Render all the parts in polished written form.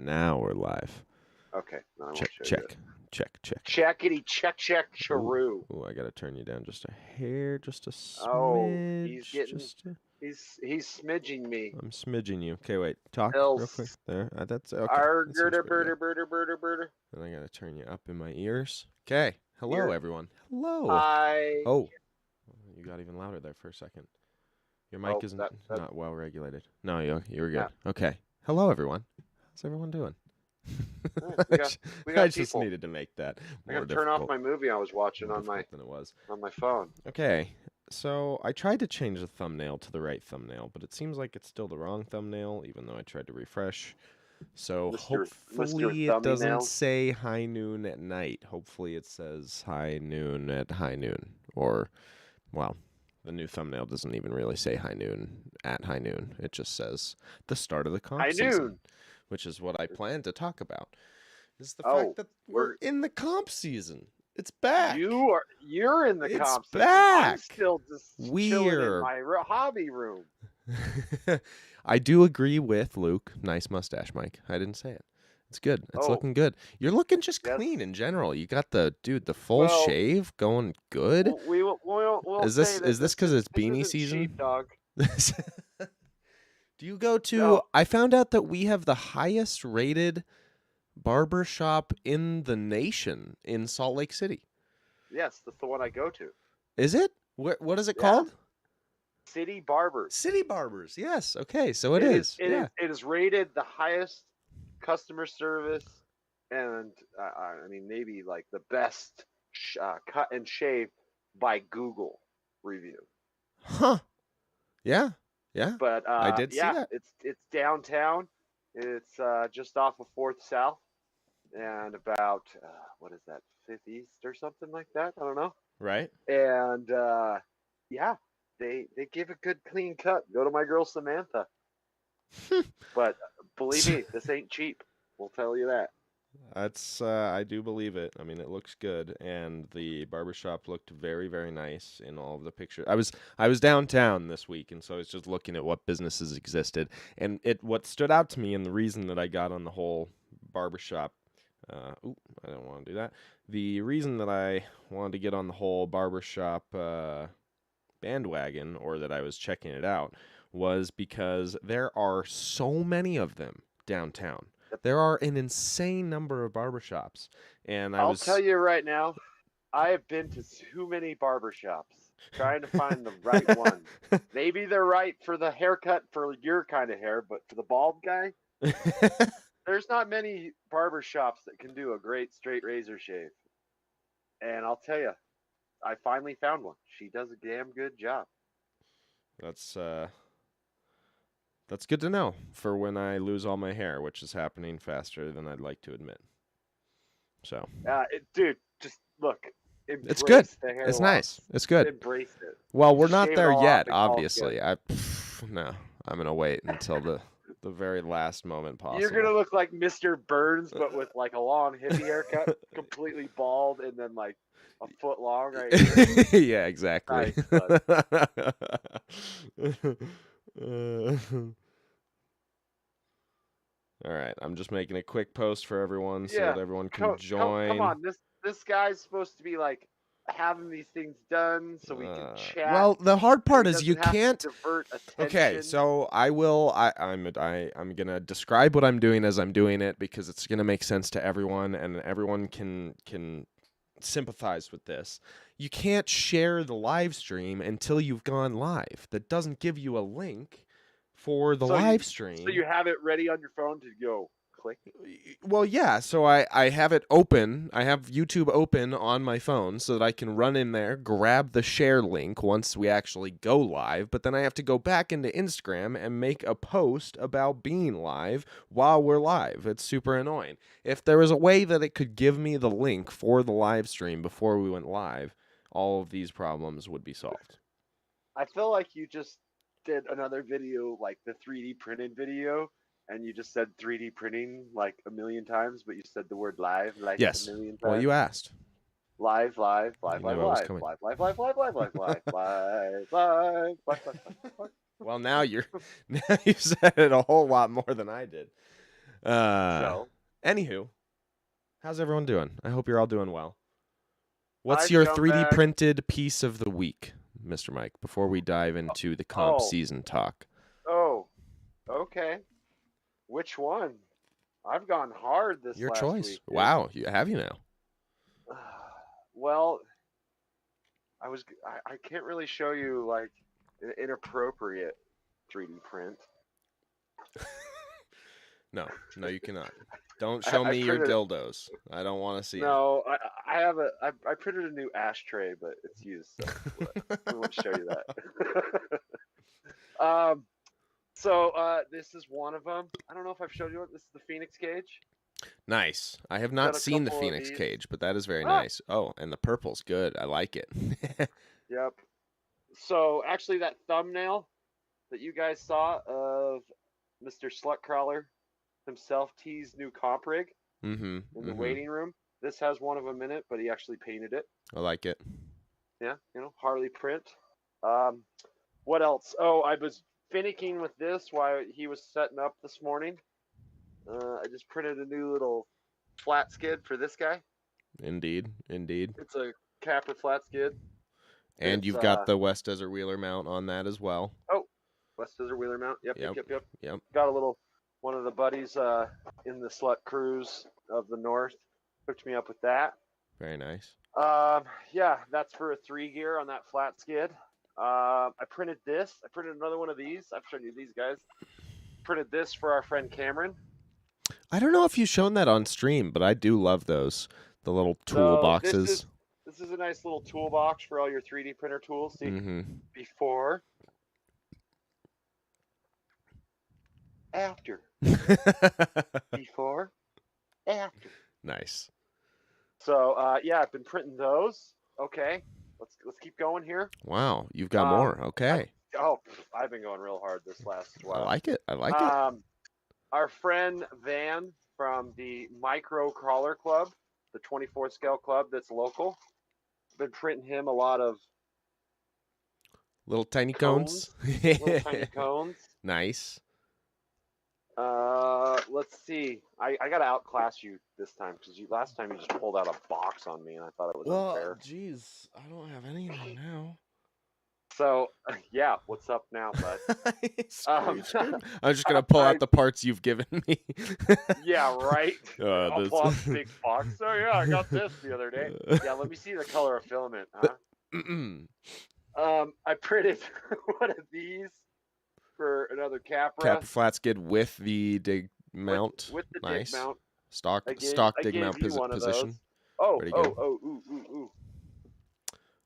now we're live. Okay, now I Check, want to show check, check, check. Checkity, check, charoo. Ooh, I gotta turn you down just a hair, just a Oh, smidge, just a... he's smidging me. I'm smidging you. Okay, wait. Talk real quick. Else, There. That's okay. That seems argerder, pretty good. birder. And I gotta turn you up in my ears. Okay. Hello, Here, everyone. Hello. hi. Oh, you got even louder there for a second. Your mic Oh, isn't that not well regulated. No, you were yeah. good. Okay. Hello, everyone. How's everyone doing? We got I just people. needed to make that I more gotta turn off difficult, my movie I was watching more on my difficult than it was. phone. Okay, so I tried to change the thumbnail to the right thumbnail, but it seems like it's still the wrong thumbnail, even though I tried to refresh. So Mr. hopefully it doesn't Thumbnail. say high noon at night. Hopefully it says high noon at high noon. Or, well, the new thumbnail doesn't even really say high noon at high noon. It just says the start of the comp High season, noon. which is what I plan to talk about. Is the Oh, fact that we're we're in the comp season. It's back. you're in the It's comp season. I'm back. still just chilling in We're my hobby room. I do agree with Luke. Nice mustache, Mike. I didn't say it. It's good. It's Oh, looking good. You're looking just yes. clean in general. You got the full Well, shave going good. we'll Is say this that because it's this beanie isn't season? sheepdog. Do you go to No, I found out that we have the highest rated barber shop in the nation in Salt Lake City. yes, that's the one I go to. Is it? What is it Yeah, called? City Barbers. City Barbers. Yes. Okay. So it It is. Yeah. it is rated the highest customer service, and I mean maybe like the best cut and shave by Google review. Huh. Yeah. Yeah. But I did see yeah, that. it's downtown. It's just off of Fourth South, and about what is that, Fifth East or something like that? I don't know. Right? And yeah, they give a good clean cut. Go to my girl Samantha. But believe me, this ain't cheap. We'll tell you that. That's I do believe it. I mean, it looks good, and the barbershop looked very, very nice in all of the pictures. I was downtown this week, and so I was just looking at what businesses existed, and what stood out to me, and the reason that I got on the whole barbershop. I don't want to do that. The reason that I wanted to get on the whole barbershop bandwagon, or that I was checking it out, was because there are so many of them downtown. There are an insane number of barbershops, and I'll tell you right now, I have been to too many barbershops trying to find the right one. Maybe they're right for the haircut for your kind of hair, but for the bald guy, there's not many barbershops that can do a great straight razor shave. And I'll tell you, I finally found one. She does a damn good job. That's good to know for when I lose all my hair, which is happening faster than I'd like to admit. So, Dude, just look. It's good. The hair It's loss. nice. It's good. Embrace it. Well, we're Just not shave it there all yet, off and call it obviously. No, I'm gonna wait until the very last moment possible. You're gonna look like Mr. Burns, but with like a long hippie haircut, completely bald, and then like a foot long right here. Yeah, exactly. Nice, bud. All right, I'm just making a quick post for everyone so Yeah, that everyone can join. come on. This guy's supposed to be like having these things done so we can chat. Well, the hard part He is you doesn't have to can't. divert attention. Okay, so I'm gonna describe what I'm doing as I'm doing it because it's gonna make sense to everyone and everyone can sympathize with this. You can't share the live stream until you've gone live. That doesn't give you a link for the live stream. So you have it ready on your phone to go click? Well, yeah. So I have it open. I have YouTube open on my phone so that I can run in there, grab the share link once we actually go live. But then I have to go back into Instagram and make a post about being live while we're live. It's super annoying. If there was a way that it could give me the link for the live stream before we went live, all of these problems would be solved. I feel like you just did another video, like the 3D printed video, and you just said 3D printing like a million times, but you said the word live like a million times. Well, you asked. Live. Well, now you said it a whole lot more than I did. Uh, So anywho, how's everyone doing? I hope you're all doing well. What's I've your come 3D back. printed piece of the week, Mr. Mike, before we dive into the comp Oh, season talk? oh, okay. Which one? I've gone hard this Your last choice. week, dude. Wow, have you now? Well, I can't really show you like an inappropriate 3D print. No, no, you cannot. Don't I, show I me your printed dildos. I don't want to see them. no, I printed a new ashtray, but it's used, so we won't show you that. So this is one of them. I don't know if I've showed you it. This is the Phoenix cage. Nice. I have Got not a seen the couple of Phoenix these. cage, but that is very Ah, nice. Oh, and the purple's good. I like it. yep. So actually, that thumbnail that you guys saw of Mr. Slutcrawler himself teased new comp rig Mm-hmm. in the Mm-hmm. waiting room. This has one of them in it, but he actually painted it. I like it. Yeah, Harley print. Um, what else? Oh, I was finicking with this while he was setting up this morning. I just printed a new little flat skid for this guy. Indeed. Indeed. It's a capper flat skid. And It's you've got the West Desert Wheeler mount on that as well. oh, West Desert Wheeler mount. Yep, yep, Yep. yep, yep. Yep. Got a little one of the buddies in the Slut Cruise of the North hooked me up with that. Very nice. Yeah, that's for a 3 gear on that flat skid. I printed this. I printed another one of these. I've shown you these guys. Printed this for our friend Cameron. I don't know if you've shown that on stream, but I do love those. The little tool So boxes. this is a nice little toolbox for all your 3D printer tools. See, Mm-hmm. before, after, before, after. Nice. So yeah, I've been printing those. Okay, let's keep going here. Wow, you've got more. Okay. I've been going real hard this last I while. like it. I like it. Our friend Van from the Micro Crawler Club, the 24 scale club that's local, been printing him a lot of Little tiny cones. little tiny cones. Nice. Let's see. I gotta outclass you this time because last time you just pulled out a box on me and I thought it was unfair. Jeez, I don't have any of them now. So yeah, what's up now, bud? I'm just gonna pull out the parts you've given me. Yeah, right. I'll pull out the big box. So yeah, I got this the other day. Yeah, let me see the color of filament, huh? I printed one of these for another Capra. Capra flat skid with the dig mount. With the nice. dig mount. Stock dig mount position. Oh, Ready oh, to go. oh, ooh.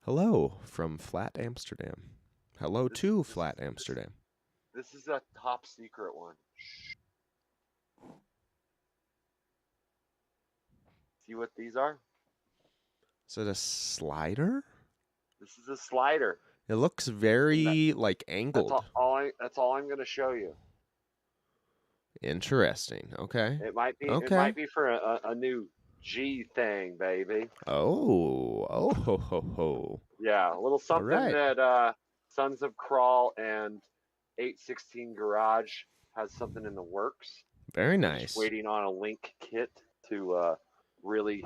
Hello from Flat Amsterdam. Hello to Flat Amsterdam. This is a top secret one. Shh. See what these are? Is it a slider? This is a slider. It looks very like angled. That's all I'm gonna show you. Interesting. Okay. It might be. Okay. It might be for a new G thing, baby. Oh ho ho ho. Yeah, a little something that Sons of Crawl and 816 Garage has something in the works. Very I'm nice. just waiting on a link kit to really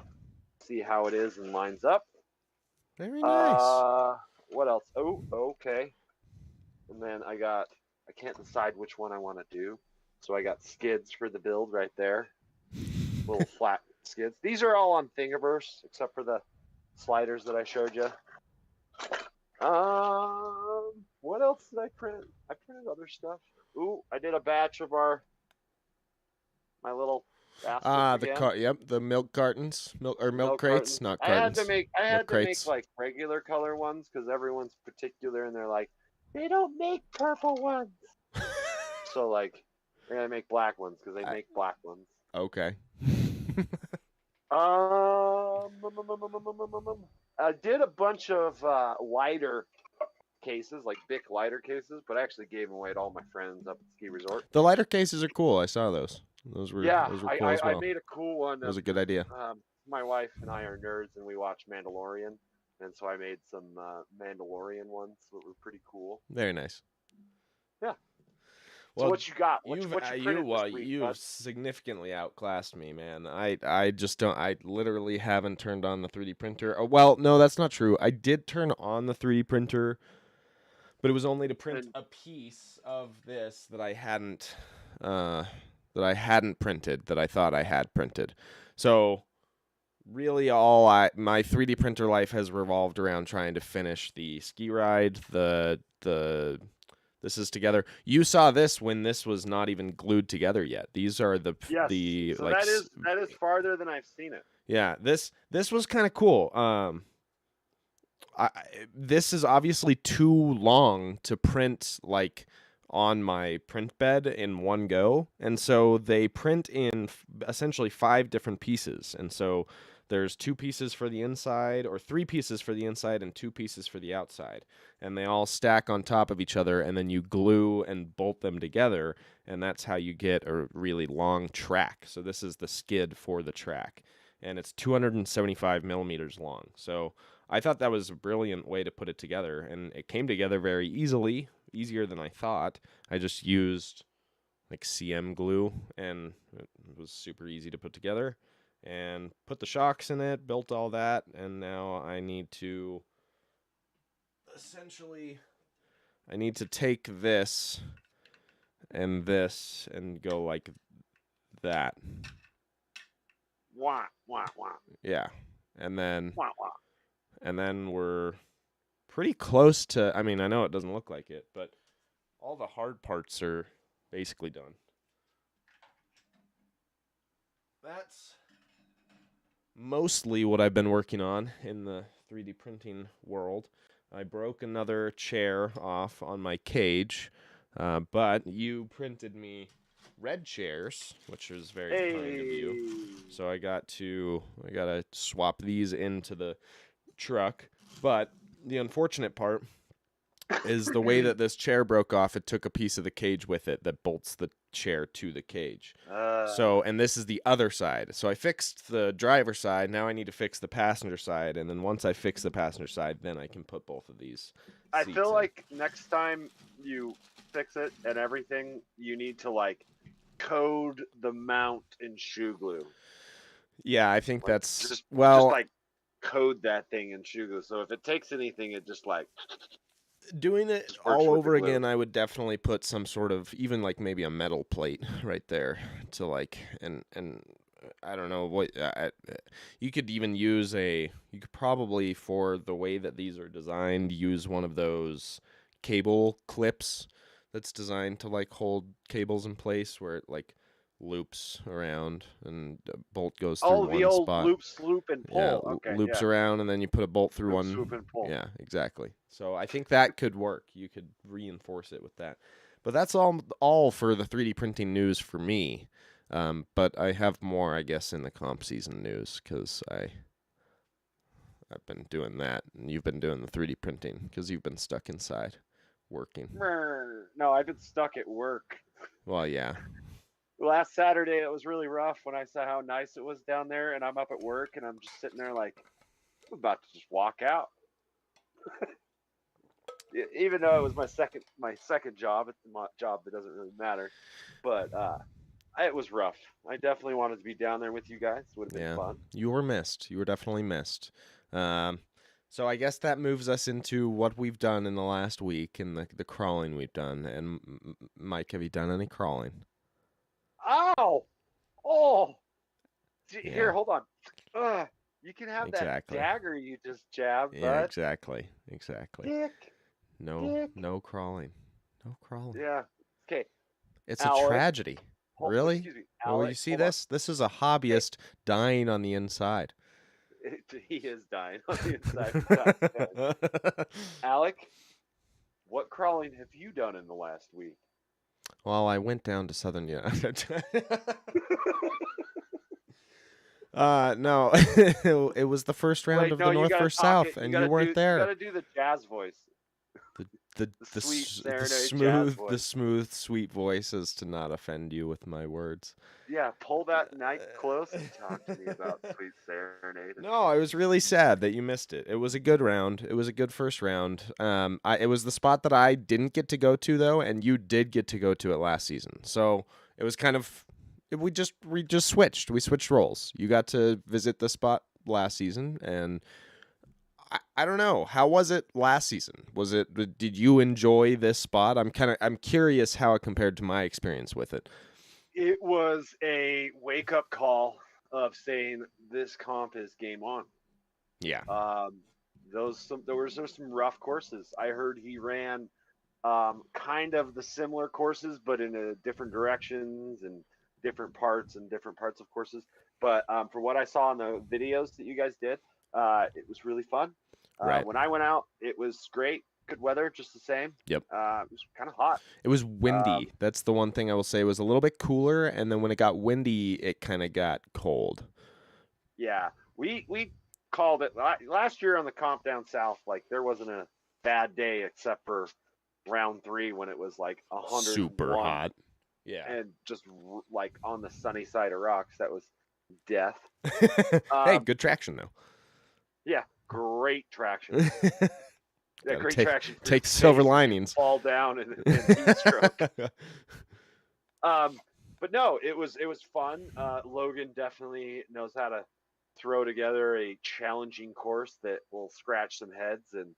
see how it is and lines up. Very nice. What else? Oh, okay. And then I can't decide which one I want to do. So I got skids for the build right there. Little flat skids. These are all on Thingiverse, except for the sliders that I showed you. What else did I print? I printed other stuff. Ooh, I did a batch of my little baskets Yep, the milk cartons, milk crates, cartons. not I had cartons. to make like regular color ones because everyone's particular and they're like, they don't make purple ones. So like, they're gonna make black ones because they make black ones. Okay. I did a bunch of lighter cases, like Bic lighter cases, but I actually gave them away to all my friends up at the ski resort. The lighter cases are cool. I saw those. Those were cool as well. I made a cool one. That was a good idea. My wife and I are nerds, and we watch Mandalorian, and so I made some Mandalorian ones that were pretty cool. Very nice. Yeah. So Well, what you got? What you've what you printed this week, you've bud? significantly outclassed me, man. I just don't. I literally haven't turned on the 3D printer. Well, no, that's not true. I did turn on the 3D printer, but it was only to print And a piece of this that I hadn't printed that I thought I had printed. So really, my 3D printer life has revolved around trying to finish the ski ride, the this is together. You saw this when this was not even glued together yet. These are yes, the so that is farther than I've seen it. yeah, this was kind of cool. I this is obviously too long to print like on my print bed in one go, and so they print in essentially 5 different pieces. And so there's 2 pieces for the inside, or 3 pieces for the inside and 2 pieces for the outside, and they all stack on top of each other, and then you glue and bolt them together, and that's how you get a really long track. So this is the skid for the track, and it's 275 millimeters long. So I thought that was a brilliant way to put it together, and it came together very easily, easier than I thought. I just used like CM glue, and it was super easy to put together, and put the shocks in it, built all that, and now I need to essentially take this and go like that. Wah wah wah Yeah. And then wah wah. we're pretty close to, I mean, I know it doesn't look like it, but all the hard parts are basically done. That's mostly what I've been working on in the 3D printing world. I broke another chair off on my cage, but you printed me red chairs, which was very kind of you. Hey. So I gotta swap these into the truck. But the unfortunate part is the way that this chair broke off, it took a piece of the cage with it that bolts the chair to the cage. So, and this is the other side. So I fixed the driver's side. Now I need to fix the passenger side. And then once I fix the passenger side, then I can put both of these I seats feel in. like next time you fix it and everything, you need to like code the mount in shoe glue. Yeah, I think Like that's, just well, like code that thing in shoe glue. So if it takes anything, it just like doing it just works all with the over glue. again, I would definitely put some sort of, even like maybe a metal plate right there to like, and I don't know what you could even use you could probably, for the way that these are designed, use one of those cable clips that's designed to like hold cables in place, where it like loops around and a bolt goes through Oh, the one old spot. loop, sloop, and Yeah, pull. Okay, loops yeah. around, and then you put a bolt through Loop, one. swoop, and pull. Yeah, exactly. So I think that could work. You could reinforce it with that. But that's all for the 3D printing news for me. But I have more, I guess, in the comp season news, because I've been doing that, and you've been doing the 3D printing because you've been stuck inside working. No, I've been stuck at work. Well, yeah. Last Saturday, it was really rough when I saw how nice it was down there, and I'm up at work, and I'm just sitting there like, I'm about to just walk out. Even though it was my second job, it's my job that doesn't really matter, but it was rough. I definitely wanted to be down there with you guys. It would have been Yeah, fun. you were missed. You were definitely missed. Um, so I guess that moves us into what we've done in the last week and the crawling we've done. And Mike, have you done any crawling? Ow! Oh! Here, Yeah, hold on. You can have that exactly. dagger you just jabbed, Yeah, bud. exactly. Dick. Dick. No crawling. No crawling. Yeah. Okay. It's a Alec. tragedy. Really? Excuse me. Oh, you Alec, see hold on. this? This is a Hey, hobbyist dying on the inside. he is dying on the inside. For God's sake. Alec, what crawling have you done in the last week? Well, I went down to Southern United. No, it was the first round Wait, of no, the you North gotta versus talk South, it. and you weren't You there. gotta do the jazz voice. The the The the sweet s- the serenade jazz smooth the voice. smooth sweet voice is to not offend you with my words. Yeah, pull that mic close and talk to me about sweet serenade and No, I was really sad that you missed it. It was a good round. It was a good first round. It was the spot that I didn't get to go to though, and you did get to go to it last season. So it was kind of we just switched. We switched roles. You got to visit the spot last season, and I don't know. How was it last season? Did you enjoy this spot? I'm curious how it compared to my experience with it. it was a wake up call of saying this comp is game on. Yeah. Um, there were some rough courses. I heard he ran kind of the similar courses, but in a different directions and different parts of courses. But from what I saw in the videos that you guys did, it was really fun. Right. When I went out, it was great. Good weather, just the same. Yep. It was kind of hot. It was Um, windy. That's the one thing I will say. It was a little bit cooler, and then when it got windy, it kind of got cold. yeah, we called it last year on the comp down south. Like there wasn't a bad day except for round three when it was like Super 101 hot. Yeah. and just like on the sunny side of rocks. That was death. Hey, Um, good traction though. yeah, great traction. Yeah, Gotta great traction for your take silver face when you linings. fall down and heat stroke. But no, it was fun. Logan definitely knows how to throw together a challenging course that will scratch some heads and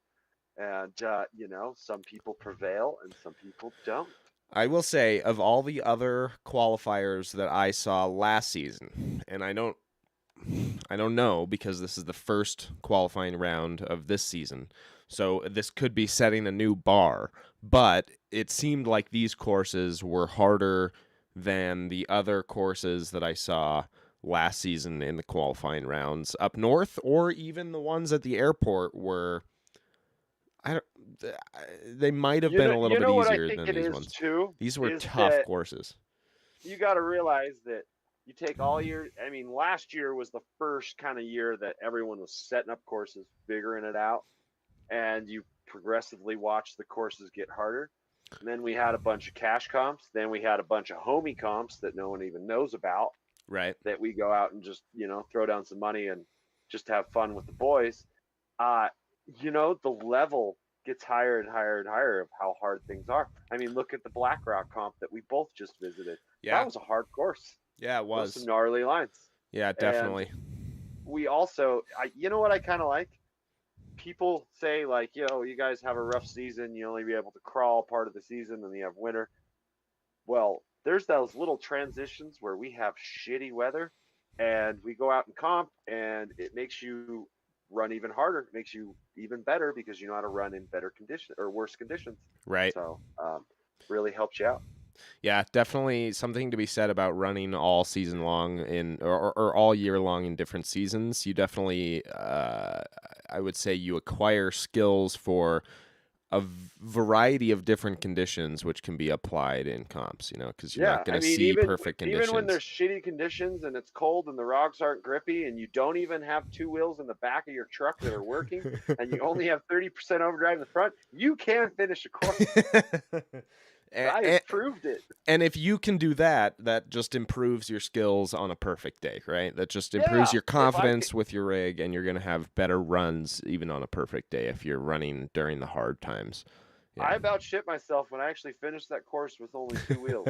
some people prevail and some people don't. I will say, of all the other qualifiers that I saw last season, and I don't know because this is the first qualifying round of this season. So this could be setting a new bar, but it seemed like these courses were harder than the other courses that I saw last season in the qualifying rounds up north, or even the ones at the airport were I don't they might have been a little You bit know what I easier think than it these is ones. too These were is tough that courses. you got to realize that you take all year. I mean, last year was the first kind of year that everyone was setting up courses, figuring it out, and you progressively watch the courses get harder. And then we had a bunch of cash comps. Then we had a bunch of homie comps that no one even knows about Right. that we go out and just, throw down some money and just have fun with the boys. Uh, the level gets higher and higher and higher of how hard things are. I mean, look at the Black Rock comp that we both just visited. That Yeah. was a hard course. Yeah, it Those some was. gnarly lines. Yeah, And definitely. we also, you know what I kind of like? People say like, you guys have a rough season. You only be able to crawl part of the season, and you have winter. Well, there's those little transitions where we have shitty weather, and we go out and comp, and it makes you run even harder. It makes you even better because you know how to run in better condition or worse conditions. Right. So, really helps you out. Yeah, definitely something to be said about running all season long or all year long in different seasons. You definitely, I would say, you acquire skills for a variety of different conditions, which can be applied in comps. Because you're Yeah, not going I to mean, see perfect even when conditions. there's shitty conditions and it's cold and the rocks aren't grippy and you don't even have two wheels in the back of your truck that are working and you only have 30% overdrive in the front, you can finish a course. I and, have proved it. and if you can do that, that just improves your skills on a perfect day, right? That just improves Yeah, your if I can, confidence with your rig, and you're going to have better runs even on a perfect day if you're running during the hard times. Yeah. I about shit myself when I actually finished that course with only two wheels.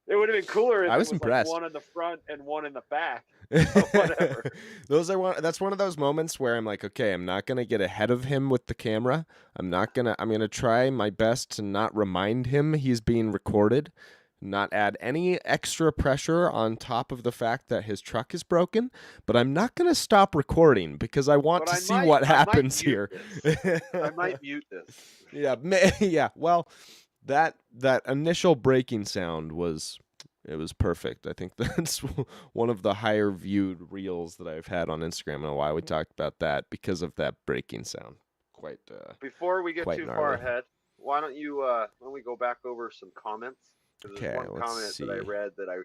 It would have been cooler if I it was was like impressed. one in the front and one in the back. But whatever. That's one of those moments where I'm like, okay, I'm not gonna get ahead of him with the camera. I'm gonna try my best to not remind him he's being recorded, not add any extra pressure on top of the fact that his truck is broken, but I'm not gonna stop recording because I want But to I see might what I might happens mute here. this. I might mute this. Yeah, yeah. Well, that initial breaking sound was it was perfect. I think that's one of the higher viewed reels that I've had on Instagram in a while. We talked about that because of that breaking sound. Quite Before we get quite too far gnarly. ahead, why don't we go back over some comments? Because there's Okay, one let's comment that I see. read that I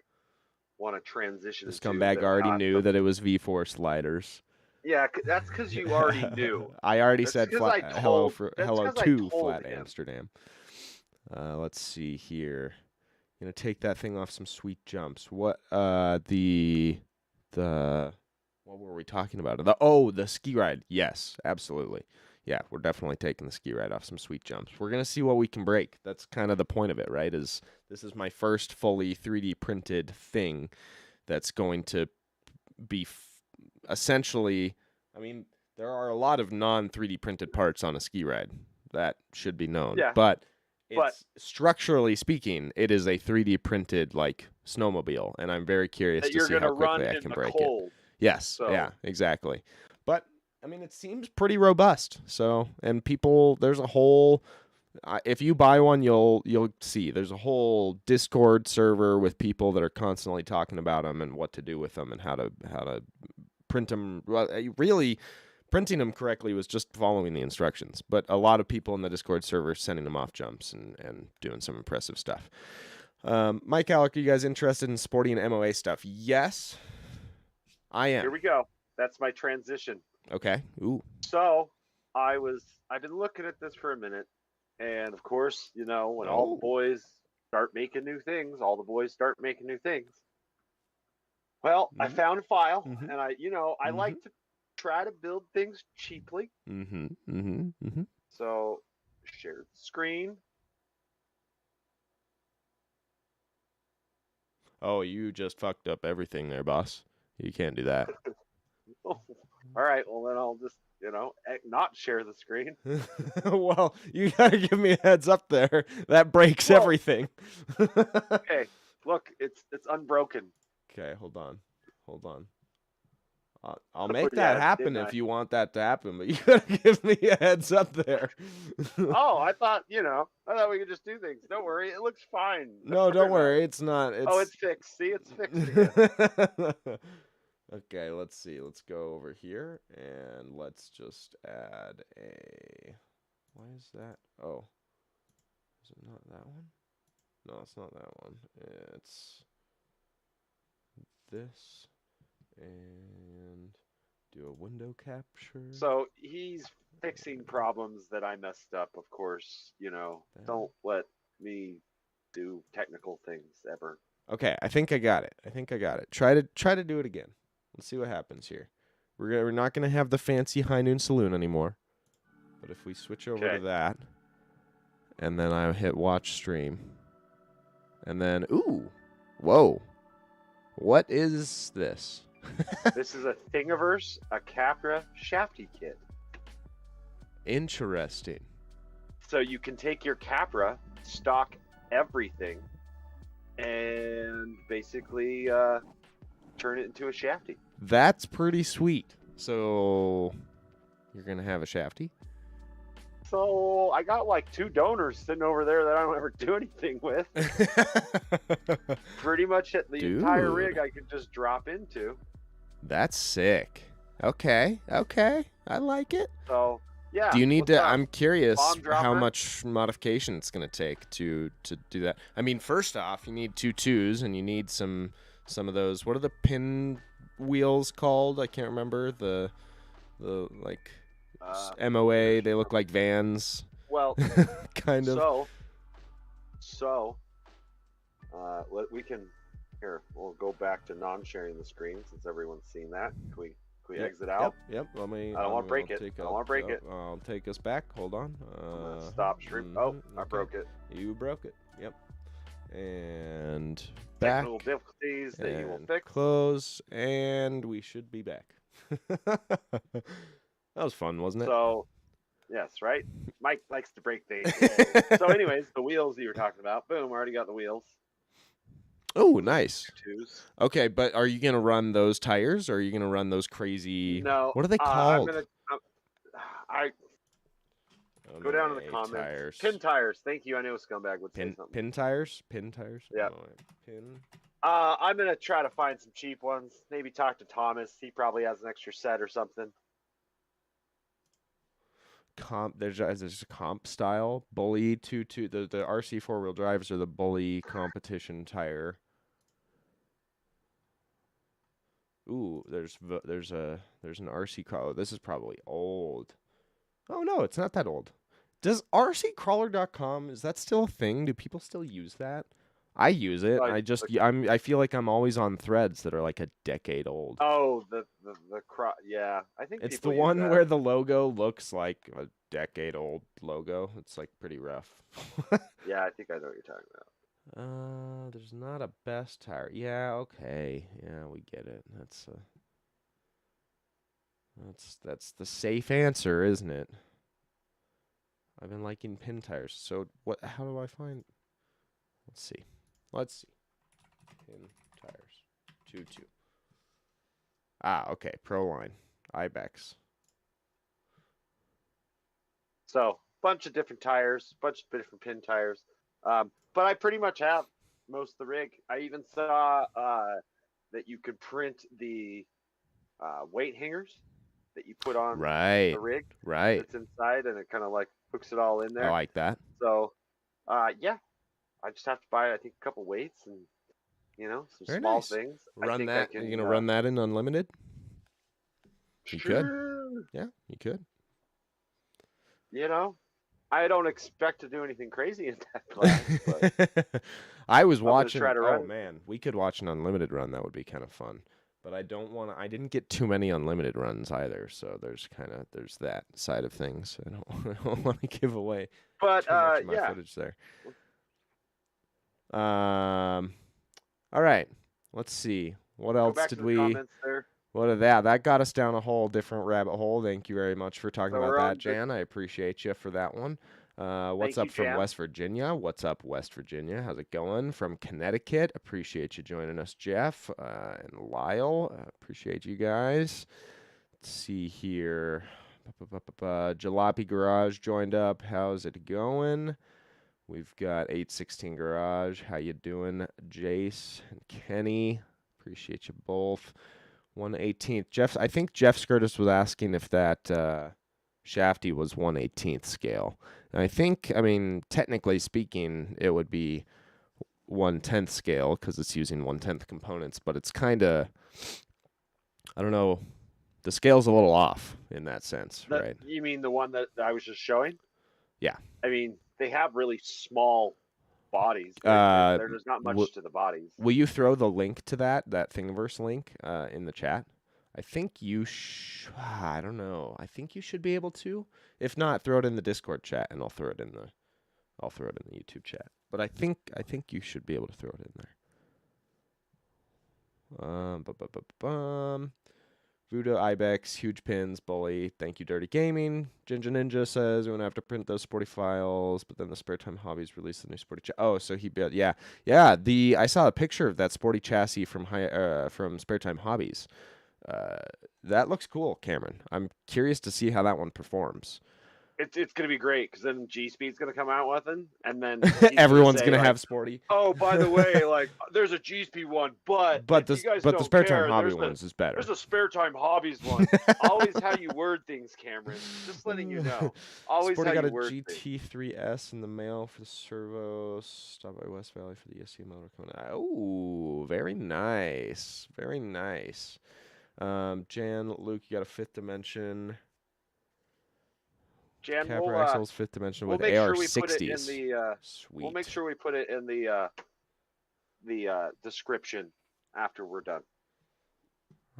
want to transition This into scumbag that already got knew some. that it was V4 sliders. Yeah, that's because you already knew. I already That's said because I hello told. for That's hello because I to told Flat him. Amsterdam. Let's see here. Gonna take that thing off some sweet jumps. What the what were we talking about? The ski ride. Yes, absolutely. Yeah, we're definitely taking the ski ride off some sweet jumps. We're gonna see what we can break. That's kind of the point of it, right? Is this is my first fully 3D printed thing that's going to be essentially. I mean, there are a lot of non 3D printed parts on a ski ride. That should be known, Yeah, but but it's structurally speaking, it is a 3D printed like snowmobile, and I'm very curious that to you're see gonna how run quickly I in can the break it. cold. Yes, yeah, So exactly. But I mean, it seems pretty robust. So, and people, there's a whole. If you buy one, you'll see there's a whole Discord server with people that are constantly talking about them and what to do with them and how to print them. Well, really, printing them correctly was just following the instructions. But a lot of people in the Discord server sending them off jumps and doing some impressive stuff. Mike, Alec, are you guys interested in sporting MOA stuff? Yes, I here am. we go. That's my transition. Okay. Ooh. So I've been looking at this for a minute, and of course, when all the Oh. boys start making new things, all the boys start making new things. Well, I Mm-hmm. found a file, Mm-hmm. and I Mm-hmm. like to try to build things cheaply. Mm-hmm. Mm-hmm. Mm-hmm. So share the screen. Oh, you just fucked up everything there, boss. You can't do that. All right, well then I'll just not share the screen. Well, you gotta give me a heads up there. That breaks Well, everything. okay, look, it's unbroken. Okay, hold on. Hold on. I'll Oh make that yeah, happen didn't if I? you want that to happen, but you gotta give me a heads up there. Oh, I thought we could just do things. Don't worry, it looks fine. No, don't Never mind. worry. It's not. Oh, It's it's fixed. See, it's fixed again. okay. Let's see. Let's go over here and let's just add a. Why is that? Oh, is it not that one? No, it's not that one. It's this and do a window capture. So he's fixing problems that I messed up. Of course, There. don't let me do technical things ever. Okay, I think I got it. I think I got it. Try to do it again. Let's see what happens here. We're not gonna have the fancy high noon saloon anymore. But if we switch over to Okay. that, and then I hit watch stream, and then ooh, whoa, what is this? This is a Thingiverse, a Capra Shafty kit. Interesting. So you can take your Capra, stock everything, and basically turn it into a Shafty. That's pretty sweet. So you're gonna have a shafty? So I got like 2 donors sitting over there that I don't ever do anything with. Pretty much at the entire rig Dude. I could just drop into. That's sick. Okay, okay. I like it. So yeah. Do you need what's to? up? I'm curious Bomb how dropper? much modification it's gonna take to do that. I mean, first off, you need 2 twos, and you need some of those. What are the pin wheels called? I can't remember the like MOA. They look like vans, Well, kind of. so we can here. We'll go back to non-sharing the screen since everyone's seen that. Can we exit out? Yep. Let me. I don't want to break it. I don't want to break it. I'll take us back. Hold on. I'm gonna stop stream. Oh, I broke it. You broke it. Yep. And back. Technical difficulties that you will And fix. close, and we should be back. That was fun, wasn't it? So, yes, right. Mike likes to break things. So, anyways, the wheels that you were talking about. Boom, already got the wheels. Oh, nice. 2s. Okay, but are you gonna run those tires, or are you gonna run those crazy? No. What are they I'm called? gonna. I go down in the comments. Tires. Pin tires. Thank you. I knew a scumbag would say something. Pin tires. Pin tires. Yeah. Oh, pin. I'm gonna try to find some cheap ones. Maybe talk to Thomas. He probably has an extra set or something. There's a comp style bully the RC 4-wheel drives are the bully competition tire. Ooh, there's an RC crawler. This is probably old. Oh no, it's not that old. Does rccrawler.com, is that still a thing? Do people still use that? I use it. Like, I feel like I'm always on threads that are like a decade old. oh, yeah, I think It's the people use one that. where the logo looks like a decade old logo. It's like pretty rough. Yeah, I think I know what you're talking about. There's not a best tire. Yeah, okay. Yeah, we get it. That's the safe answer, isn't it? I've been liking pin tires. So what? How do I find? Let's see. Pin tires. 2-2. Ah, okay. Pro line. Ibex. So, bunch of different tires, bunch of different pin tires. But I pretty much have most of the rig. I even saw that you could print the weight hangers that you put on Right. the rig Right. that's inside, and it kind of like hooks it all in I there. like that. So, yeah, I just have to buy, I think, a couple weights and some Very small nice. things. I Run think that. I can. You're gonna run that in unlimited? You could. Sure. Yeah, you could. I don't expect to do anything crazy in that class, but I was I'm gonna watching. try to Oh run. man, we could watch an unlimited run. That would be kind of fun. But I don't want to. I didn't get too many unlimited runs either, so there's that side of things. I don't want to give away But too much of my yeah, footage there. All right. Let's see. What go else back did to the we? comments there. What of that? That got us down a whole different rabbit hole. Thank you very much for talking So about we're that, on. Jan. I appreciate you for that one. What's Thank up you, from Jam. West Virginia? What's up, West Virginia? How's it going? From Connecticut, appreciate you joining us, Jeff and Lyle. Appreciate you guys. Let's see here. Jalopy Garage joined up. How's it going? We've got 816 Garage. How you doing, Jace and Kenny? Appreciate you both. 1/18th. I think Jeff Skirtis was asking if that Shafty was 1/18th scale. And I mean, technically speaking, it would be 1/10th scale because it's using 1/10th components, but it's kind of, I don't know, the scale's a little off in that sense, right? You mean the one that I was just showing? Yeah. I mean, they have really small bodies. There's not much to the bodies. Will you throw the link to that Thingiverse link in the chat? I think I don't know. I think you should be able to. If not, throw it in the Discord chat, and I'll throw it in the YouTube chat. But I think you should be able to throw it in there. Voodoo, Ibex, Huge Pins, Bully. Thank you, Dirty Gaming. Ginger Ninja says we're gonna have to print those sporty files, but then the Spare Time Hobbies released the new sporty. Oh, so he built. Yeah. I saw a picture of that sporty chassis from Spare Time Hobbies. That looks cool, Cameron. I'm curious to see how that one performs. It's gonna be great because then G Speed's gonna come out with it, and then everyone's gonna have sporty. Oh, by the way, like there's a G Speed one, but the Spare Time Hobby ones is better. There's a Spare Time Hobbies one. Always how you word things, Cameron. Just letting you know. Always sporty how got you word a GT3S in the mail for the servo. Stop by West Valley for the ESC motor coming out. Oh, very nice, very nice. Jan, Luke, you got a Fifth Dimension. Jan, Capper Axle's Fifth Dimension with AR60s. Sweet. We'll make sure we put it in the description after we're done.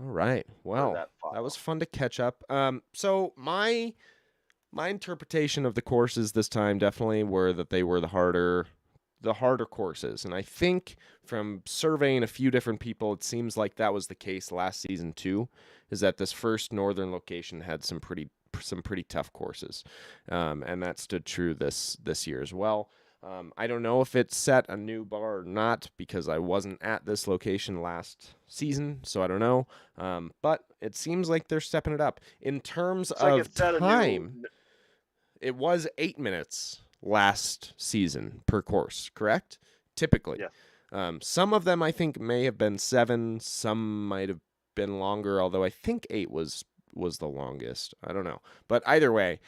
All right. Well, that was fun to catch up. So my interpretation of the courses this time definitely were that they were the harder courses, and I think from surveying a few different people, it seems like that was the case last season too. Is that this first northern location had some pretty tough courses, and that stood true this year as well. I don't know if it set a new bar or not because I wasn't at this location last season, so I don't know. But it seems like they're stepping it up in terms of time. It was 8 minutes last season per course, correct? Typically. Yeah. Some of them I think may have been 7, some might have been longer, although I think 8 was the longest. I don't know. But either way,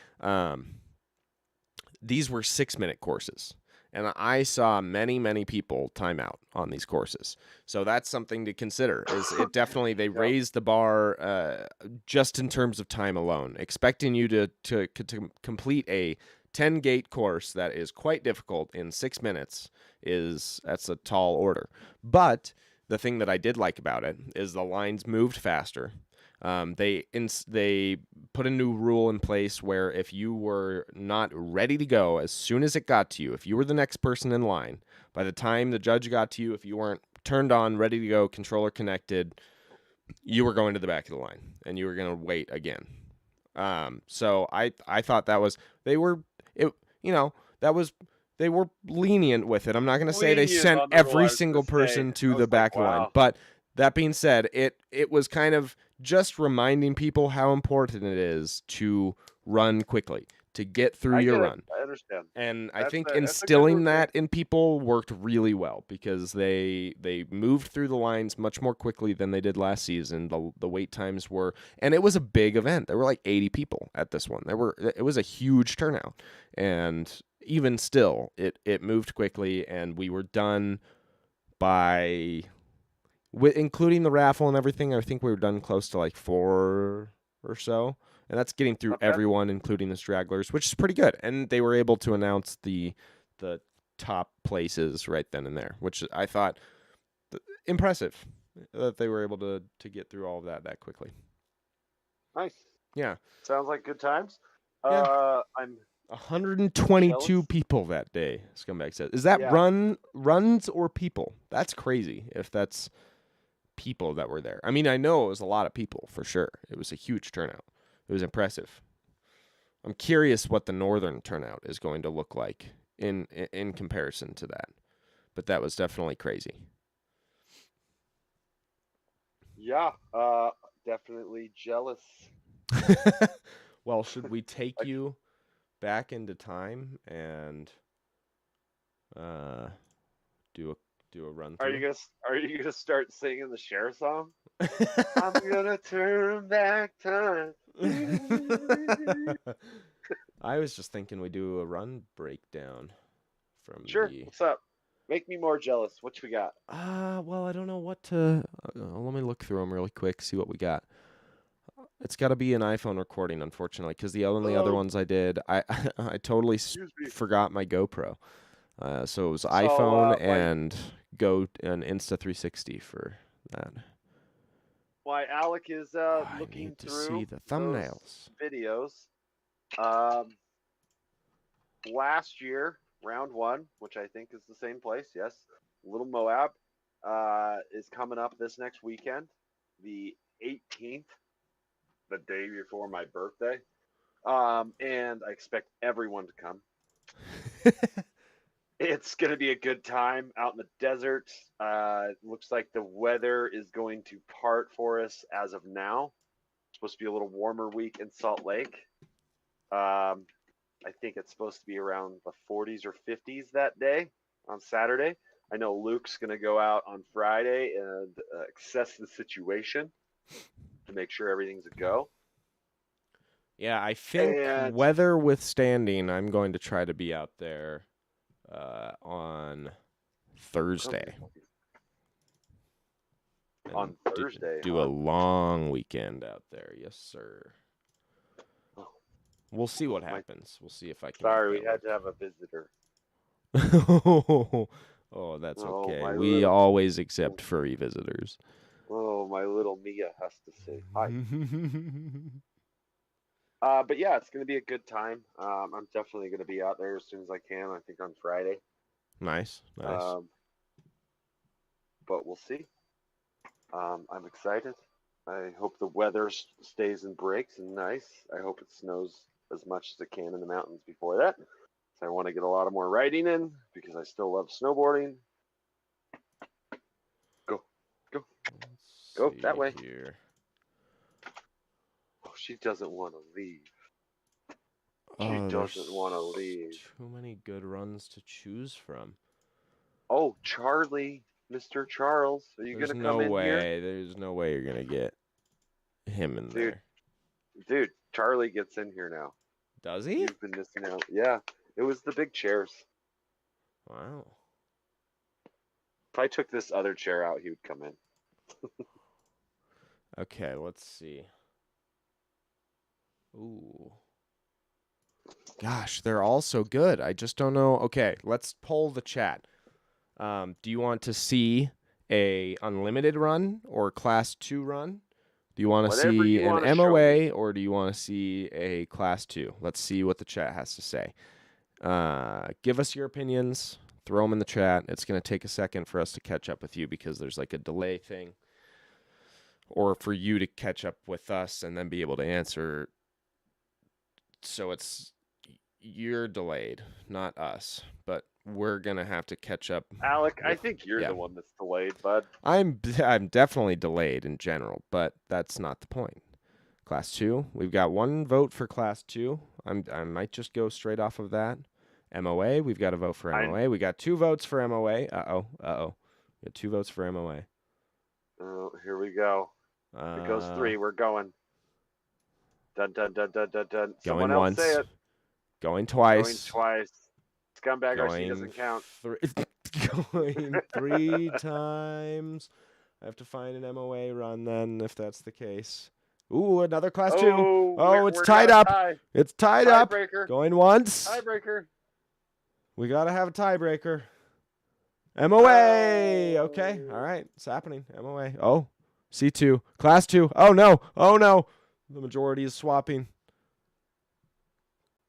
these were 6-minute courses. And I saw many, many people time out on these courses. So that's something to consider. Is it definitely they Yep. raised the bar just in terms of time alone, expecting you to complete a 10 gate course that is quite difficult in 6 minutes that's a tall order. But the thing that I did like about it is the lines moved faster. They put a new rule in place where if you were not ready to go as soon as it got to you, if you were the next person in line, by the time the judge got to you, if you weren't turned on, ready to go, controller connected, you were going to the back of the line and you were going to wait again. So I thought that was they were it you know that was they were lenient with it. I'm not going to say they Lenient sent on the rule, every I was gonna single say. person to I the was like, back of the line, wow. but that being said, it was kind of just reminding people how important it is to run quickly, to get through I your get it. run. I understand. And I That's think a good instilling routine. that in people worked really well because they moved through the lines much more quickly than they did last season. The wait times were, and it was a big event. There were like 80 people at this one. It was a huge turnout, and even still, it moved quickly, and we were done by, including the raffle and everything. I think we were done close to like 4 or so, and that's getting through Okay. everyone, including the stragglers, which is pretty good. And they were able to announce the top places right then and there, which I thought impressive that they were able to get through all of that quickly. Nice. Yeah, Sounds like good times. yeah. I'm 122 jealous. people that day. Scumbag says, "Is that Yeah. runs or people? That's crazy. If that's people that were there. I mean, I know it was a lot of people for sure. It was a huge turnout. It was impressive. I'm curious what the northern turnout is going to look like in comparison to that. But that was definitely crazy. Yeah. Definitely jealous. Well, should we take Like, you back into time and uh do a run through? are you gonna start singing the Cher song? I'm gonna turn back time. I was just thinking we do a run breakdown from Sure. the What's up? Make me more jealous. What we got? well, I don't know what to. Let me look through them really quick, see what we got. It's got to be an iPhone recording, unfortunately, because the only other ones I did, I totally Excuse me. forgot my GoPro. So it was So, iPhone and Insta360 for that. why Alec is I looking need to see through the those thumbnails. videos. Um, Last year, round one, which I think is the same place, yes, Little Moab, is coming up this next weekend, the 18th, the day before my birthday. And I expect everyone to come. It's going to be a good time out in the desert. Looks like the weather is going to part for us as of now. It's supposed to be a little warmer week in Salt Lake. I think it's supposed to be around the 40s or 50s that day on Saturday. I know Luke's going to go out on Friday and assess the situation to make sure everything's a go. Yeah, I think And weather withstanding, I'm going to try to be out there on Thursday. And on Thursday, do a long weekend out there. Yes, sir. Oh, We'll see what happens. We'll see if I can sorry, make we that had to work. have a visitor. Oh, that's Oh, okay. my We little, always accept furry visitors. oh, my little Mia has to say hi. But yeah, it's going to be a good time. I'm definitely going to be out there as soon as I can. I think on Friday. Nice, nice. Um, but we'll see. I'm excited. I hope the weather stays and breaks and nice. I hope it snows as much as it can in the mountains before that. So I want to get a lot of more riding in because I still love snowboarding. Go, go, Let's go that see way. here. Oh, she doesn't want to leave. She Oh, doesn't want to there's leave. too many good runs to choose from. Oh, Charlie, Mr. Charles, are you There's gonna come no in here, way. There's no way you're gonna get him in dude? there. Dude, Charlie gets in here now. Does he? You've been missing out. Yeah, it was the big chairs. Wow. If I took this other chair out, he would come in. Okay, let's see. Ooh. Gosh, they're all so good. I just don't know. Okay, let's poll the chat. Do you want to see a unlimited run or class 2 run? Do you want to Whatever see you an want to show me. MOA or do you want to see a class 2? Let's see what the chat has to say. Give us your opinions. Throw them in the chat. It's going to take a second for us to catch up with you because there's like a delay thing. Or for you to catch up with us and then be able to answer. So you're delayed, not us. But we're going to have to catch up. Alec, I think you're the one that's delayed, bud. I'm definitely delayed in general, but that's not the point. Class 2, we've got 1 vote for Class 2. I might just go straight off of that. MOA, we've got a vote for MOA. We got 2 votes for MOA. Uh-oh. We got 2 votes for MOA. Oh, here we go. If it goes 3, we're going. Dun, dun, dun, dun, dun, dun. Someone else say it. Going twice. Going twice. Scumbag RC doesn't count. Going 3 times. I have to find an MOA run then, if that's the case. Ooh, another class 2. Oh, it's tied up. It's tied up. Going once. Tiebreaker. We got to have a tiebreaker. MOA. Okay. All right. It's happening. MOA. Oh, C2. Class 2. Oh, no. Oh, no. The majority is swapping.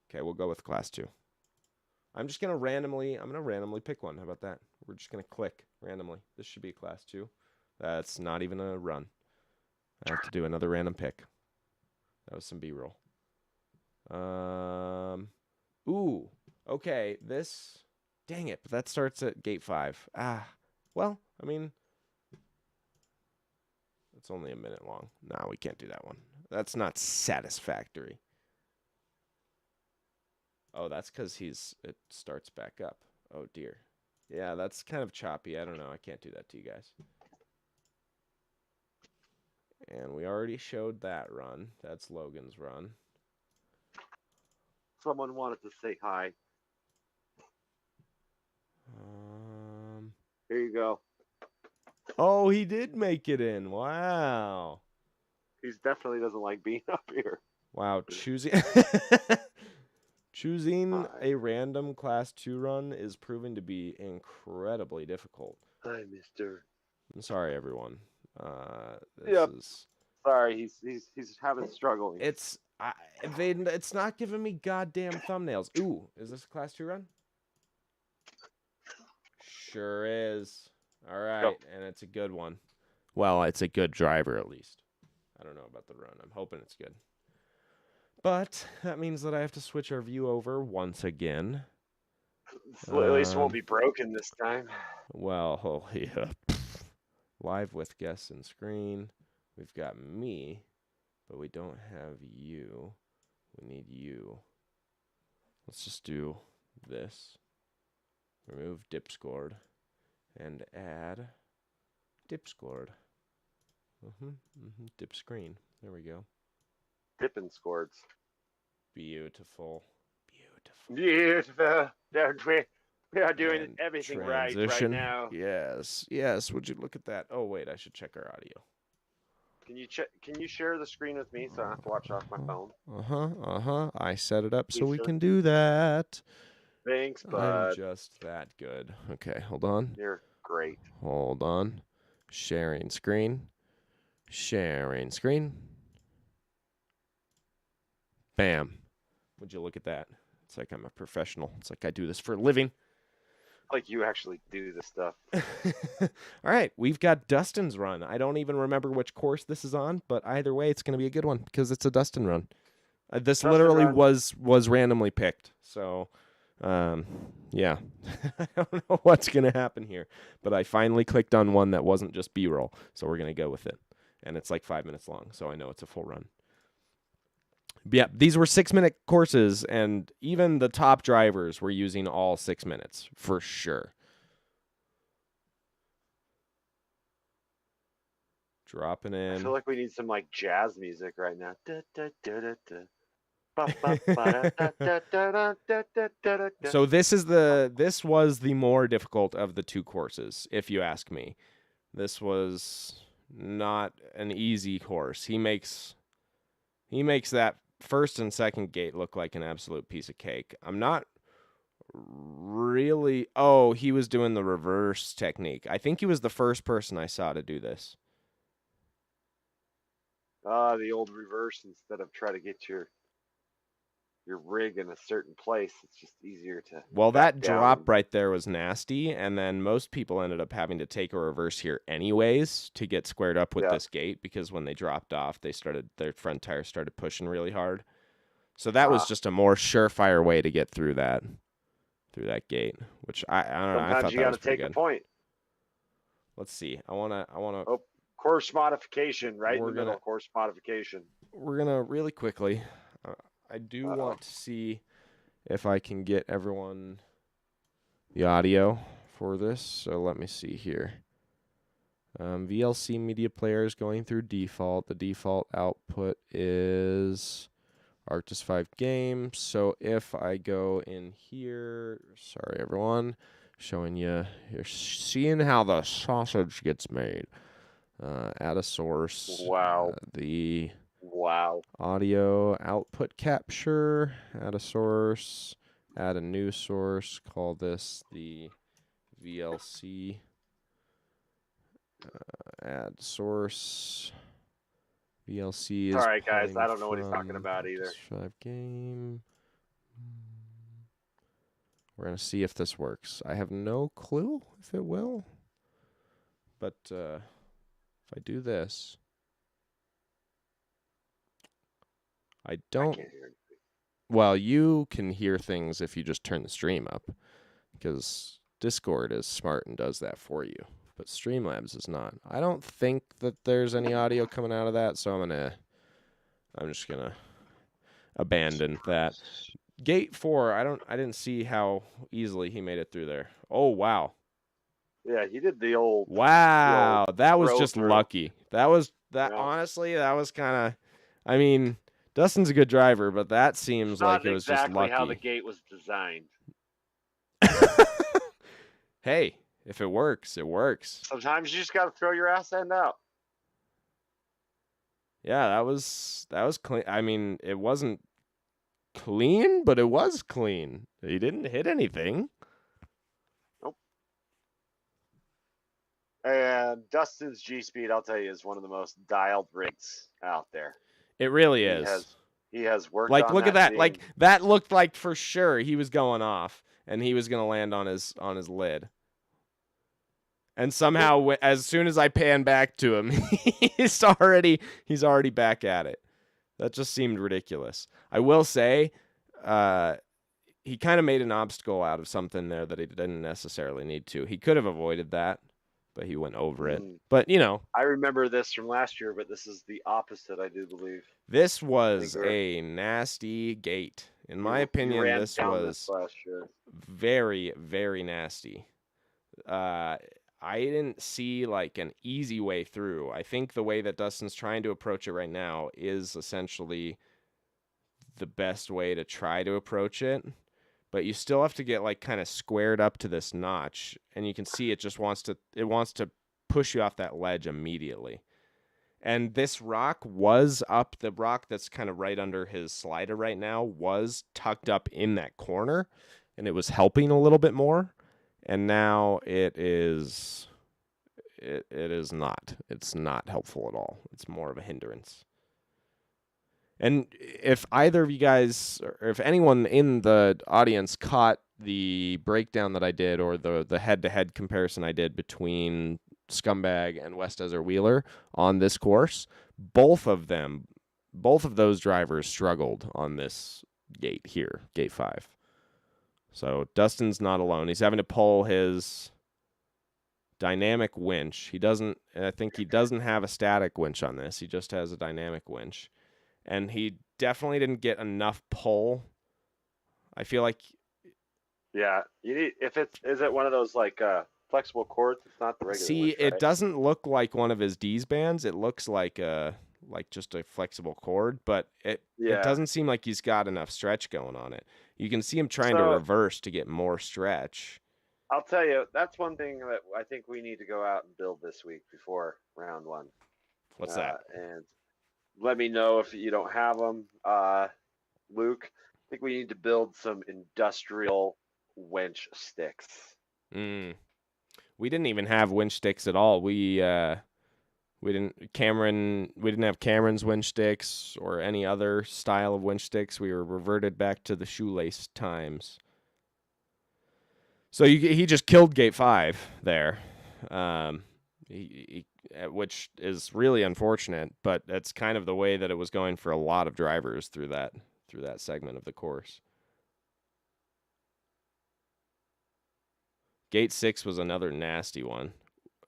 Okay, we'll go with class 2. I'm just going to randomly pick one. How about that? We're just going to click randomly. This should be class 2. That's not even a run. I have to do another random pick. That was some B-roll. Ooh. Okay, this... Dang it, but that starts at gate 5. Well, I mean... It's only a minute long. No, we can't do that one. That's not satisfactory. Oh, that's because it starts back up. Oh, dear. Yeah, that's kind of choppy. I don't know. I can't do that to you guys. And we already showed that run. That's Logan's run. Someone wanted to say hi. Here you go. Oh, he did make it in. Wow. He definitely doesn't like being up here. Wow, choosing a random class 2 run is proving to be incredibly difficult. Hi, mister. I'm sorry, everyone. Sorry, he's having struggling. It's not giving me goddamn thumbnails. Ooh, is this a class 2 run? Sure is. All right, and it's a good one. Well, it's a good driver at least. I don't know about the run. I'm hoping it's good. But that means that I have to switch our view over once again. At least it won't be broken this time. Well, yeah. Live with guests and screen. We've got me, but we don't have you. We need you. Let's just do this. Remove dip scored and add dip scored. Dip screen. There we go. Dipping scored. Beautiful. Beautiful. We are doing everything right now. Yes. Would you look at that? Oh wait, I should check our audio. Can you share the screen with me so I don't have to watch off my phone? I set it up so we can do that. Thanks, bud. I'm just that good. Okay, hold on. You're great. Hold on. Sharing screen. Bam. Would you look at that? It's like I'm a professional. It's like I do this for a living. Like you actually do this stuff. All right, we've got Dustin's run. I don't even remember which course this is on, but either way, it's going to be a good one because it's a Dustin run. This literally was randomly picked. So, yeah. I don't know what's going to happen here, but I finally clicked on one that wasn't just B-roll, so we're going to go with it. And it's like 5 minutes long, so I know it's a full run. Yeah, these were 6-minute courses, and even the top drivers were using all 6 minutes, for sure. Dropping in. I feel like we need some like jazz music right now. Da, da, da, da, da. So this was the more difficult of the two courses, if you ask me. This was not an easy course. He makes that first and second gate look like an absolute piece of cake. I'm not really. Oh, he was doing the reverse technique. I think he was the first person I saw to do this. The old reverse instead of try to get your rig in a certain place. It's just easier to Well, back that down. drop right there was nasty, and then most people ended up having to take a reverse here anyways to get squared up with this gate, because when they dropped off, their front tires started pushing really hard. So that was just a more surefire way to get through that gate, which I don't know. I Sometimes thought you that got was to pretty take a good. point. Let's see. I wanna. Oh, course modification, right in We're the middle. gonna- Course modification. We're gonna really quickly. I do want to see if I can get everyone the audio for this. So let me see here. VLC media player is going through default. The default output is Arctis 5 game. So if I go in here, sorry everyone, showing you're seeing how the sausage gets made. Add a source. Wow. Wow. Audio output capture. Add a source. Add a new source. Call this the VLC. Add source. VLC is. All right, guys. I don't know what he's talking about either. 5 game. We're gonna see if this works. I have no clue if it will. But if I do this, I don't. can't hear anything. Well, you can hear things if you just turn the stream up, because Discord is smart and does that for you, but Streamlabs is not. I don't think that there's any audio coming out of that, so I'm just gonna abandon that. Gate 4, I didn't see how easily he made it through there. Oh wow. Yeah, he did the old. Wow, that was throw just through. lucky. That was Yeah. Honestly, that was kind of. I mean, Dustin's a good driver, but that seems like it was exactly just lucky. how the gate was designed. Hey, if it works, it works. Sometimes you just got to throw your ass end out. Yeah, that was clean. I mean, it wasn't clean, but it was clean. He didn't hit anything. Nope. And Dustin's G-Speed, I'll tell you, is one of the most dialed rigs out there. It really is. He has worked like, on look at that. thing. Like, that looked like for sure he was going off and he was going to land on his lid. And somehow, as soon as I pan back to him, he's already back at it. That just seemed ridiculous. I will say, he kind of made an obstacle out of something there that he didn't necessarily need to. He could have avoided that, but he went over it. But, you know. I remember this from last year, but this is the opposite, I do believe. This was a nasty gate. In my opinion, this was very, very nasty. I didn't see like an easy way through. I think the way that Dustin's trying to approach it right now is essentially the best way to try to approach it. But you still have to get like kind of squared up to this notch, and you can see it just wants to push you off that ledge immediately. And this rock was up, the rock that's kind of right under his slider right now was tucked up in that corner, and it was helping a little bit more. And now it is not. It's not helpful at all. It's more of a hindrance. And if either of you guys, or if anyone in the audience caught the breakdown that I did, or the head-to-head comparison I did between Scumbag and West Desert Wheeler on this course, both of those drivers struggled on this gate here, gate 5. So Dustin's not alone. He's having to pull his dynamic winch. I think he doesn't have a static winch on this. He just has a dynamic winch. And he definitely didn't get enough pull. I feel like. Yeah, you need, is it one of those like flexible cords? It's not the regular. See, winch, right? It doesn't look like one of his D's bands. It looks like a like just a flexible cord, but it Yeah. doesn't seem like he's got enough stretch going on it. You can see him trying to So reverse to get more stretch. I'll tell you, that's one thing that I think we need to go out and build this week before round one. What's that? And let me know if you don't have them, Luke. I think we need to build some industrial winch sticks. Mm. We didn't even have winch sticks at all. We didn't have Cameron's winch sticks or any other style of winch sticks. We were reverted back to the shoelace times. So he just killed gate 5 there, which is really unfortunate. But that's kind of the way that it was going for a lot of drivers through that segment of the course. Gate 6 was another nasty one.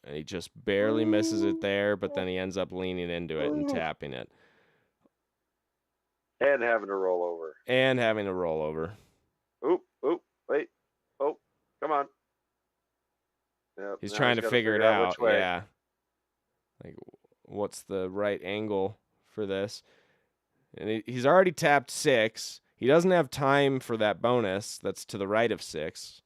And he just barely misses it there, but then he ends up leaning into it and tapping it. And having to roll over. Oop, wait. Oh, come on. Yep, He's trying to figure it out. Yeah. Like, what's the right angle for this? And he's already tapped 6. He doesn't have time for that bonus that's to the right of 6.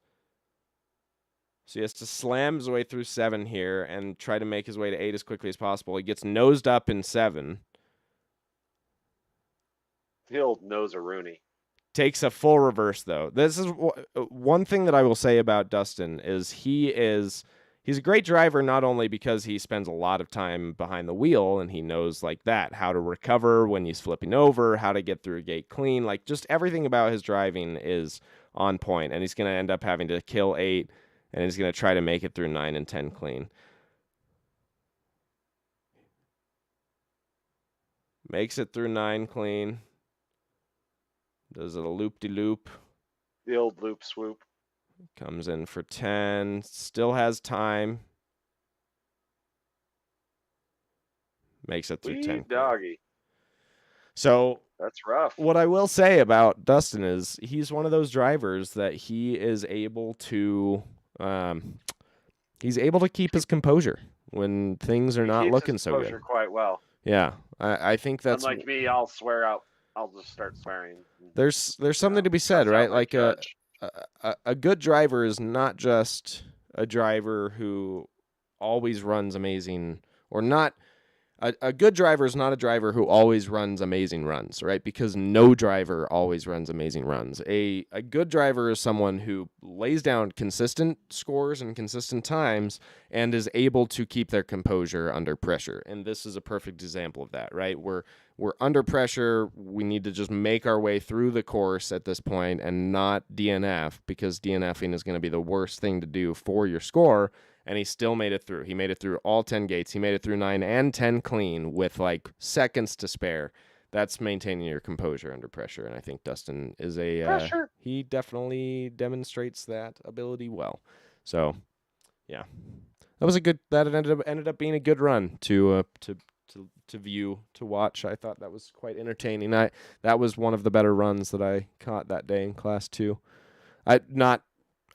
So he has to slam his way through 7 here and try to make his way to 8 as quickly as possible. He gets nosed up in 7. The old nose-a-rooney. Takes a full reverse, though. This is one thing that I will say about Dustin is he's a great driver, not only because he spends a lot of time behind the wheel and he knows like that, how to recover when he's flipping over, how to get through a gate clean. Like just everything about his driving is on point, and he's going to end up having to kill 8. And he's going to try to make it through 9 and 10 clean. Makes it through 9 clean. Does it a loop-de-loop. The old loop swoop. Comes in for 10. Still has time. Makes it through 10 doggy. So that's rough. What I will say about Dustin is he's one of those drivers that he is able to he's able to keep his composure when things are not looking so good. Quite well. Yeah, I think that's unlike me. I'll swear out. I'll just start swearing. There's something to be said, right? Like a good driver is not just a driver who always runs amazing, or not. A good driver is not a driver who always runs amazing runs, right? Because no driver always runs amazing runs. A good driver is someone who lays down consistent scores and consistent times and is able to keep their composure under pressure. And this is a perfect example of that, right? We're under pressure. We need to just make our way through the course at this point and not DNF, because DNFing is going to be the worst thing to do for your score. And he still made it through. He made it through all 10 gates. He made it through 9 and 10 clean with like seconds to spare. That's maintaining your composure under pressure. And I think Dustin is he definitely demonstrates that ability well. So, yeah, that ended up being a good run to view, to watch. I thought that was quite entertaining. That was one of the better runs that I caught that day in Class 2.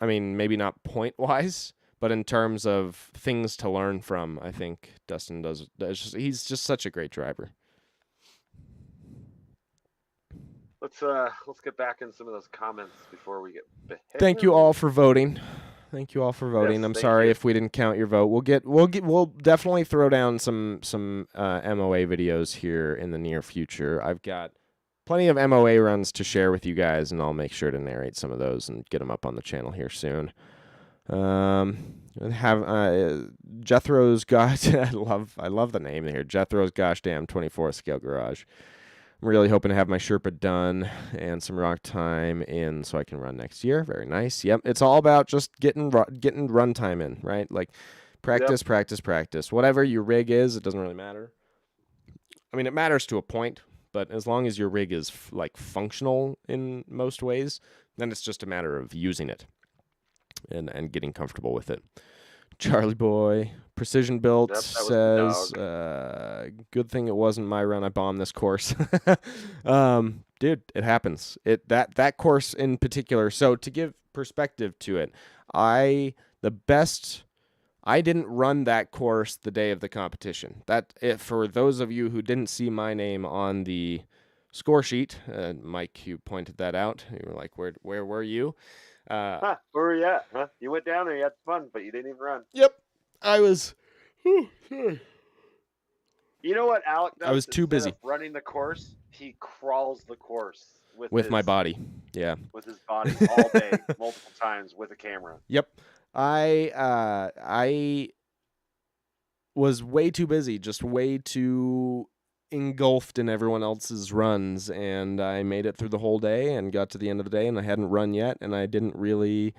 Maybe not point wise, but in terms of things to learn from, I think Dustin he's just such a great driver. Let's get back in some of those comments before we get. Thank you all for voting. Yes, I'm sorry if we didn't count your vote. We'll definitely throw down some MOA videos here in the near future. I've got plenty of MOA runs to share with you guys, and I'll make sure to narrate some of those and get them up on the channel here soon. Jethro's I love the name here. Jethro's gosh damn 24 scale garage. I'm really hoping to have my Sherpa done and some rock time in so I can run next year. Very nice. Yep, it's all about just getting run time in, right? Like practice. Whatever your rig is, it doesn't really matter. I mean, it matters to a point, but as long as your rig is like functional in most ways, then it's just a matter of using it and getting comfortable with it. Charlie Boy, Precision Built says, good thing it wasn't my run. I bombed this course. Dude, it happens. That course in particular. So to give perspective to it, the best I didn't run that course the day of the competition. For those of you who didn't see my name on the score sheet, Mike, you pointed that out. You were like, where were you? Huh? Where were you at? Huh? You went down there, you had fun, but you didn't even run. Yep, I was. Sorry. You know what Alec I was does? too Instead busy of running the course, he crawls the course with my body. Yeah. with his body all day, multiple times with a camera. Yep. I was way too busy, just way too engulfed in everyone else's runs, and I made it through the whole day and got to the end of the day, and I hadn't run yet, and I didn't really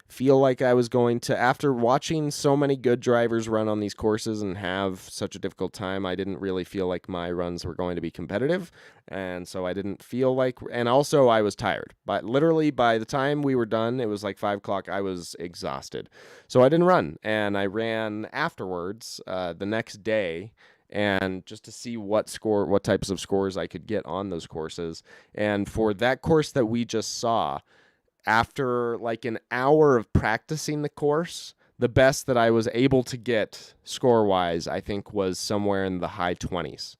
feel like I was going to, after watching so many good drivers run on these courses and have such a difficult time, I didn't really feel like my runs were going to be competitive, and so I didn't feel like, and also I was tired, but literally by the time we were done, it was like 5 o'clock, I was exhausted, so I didn't run, and I ran afterwards the next day, and just to see what types of scores I could get on those courses, and for that course that we just saw, after like an hour of practicing the course, the best that I was able to get score-wise, I think, was somewhere in the high 20s.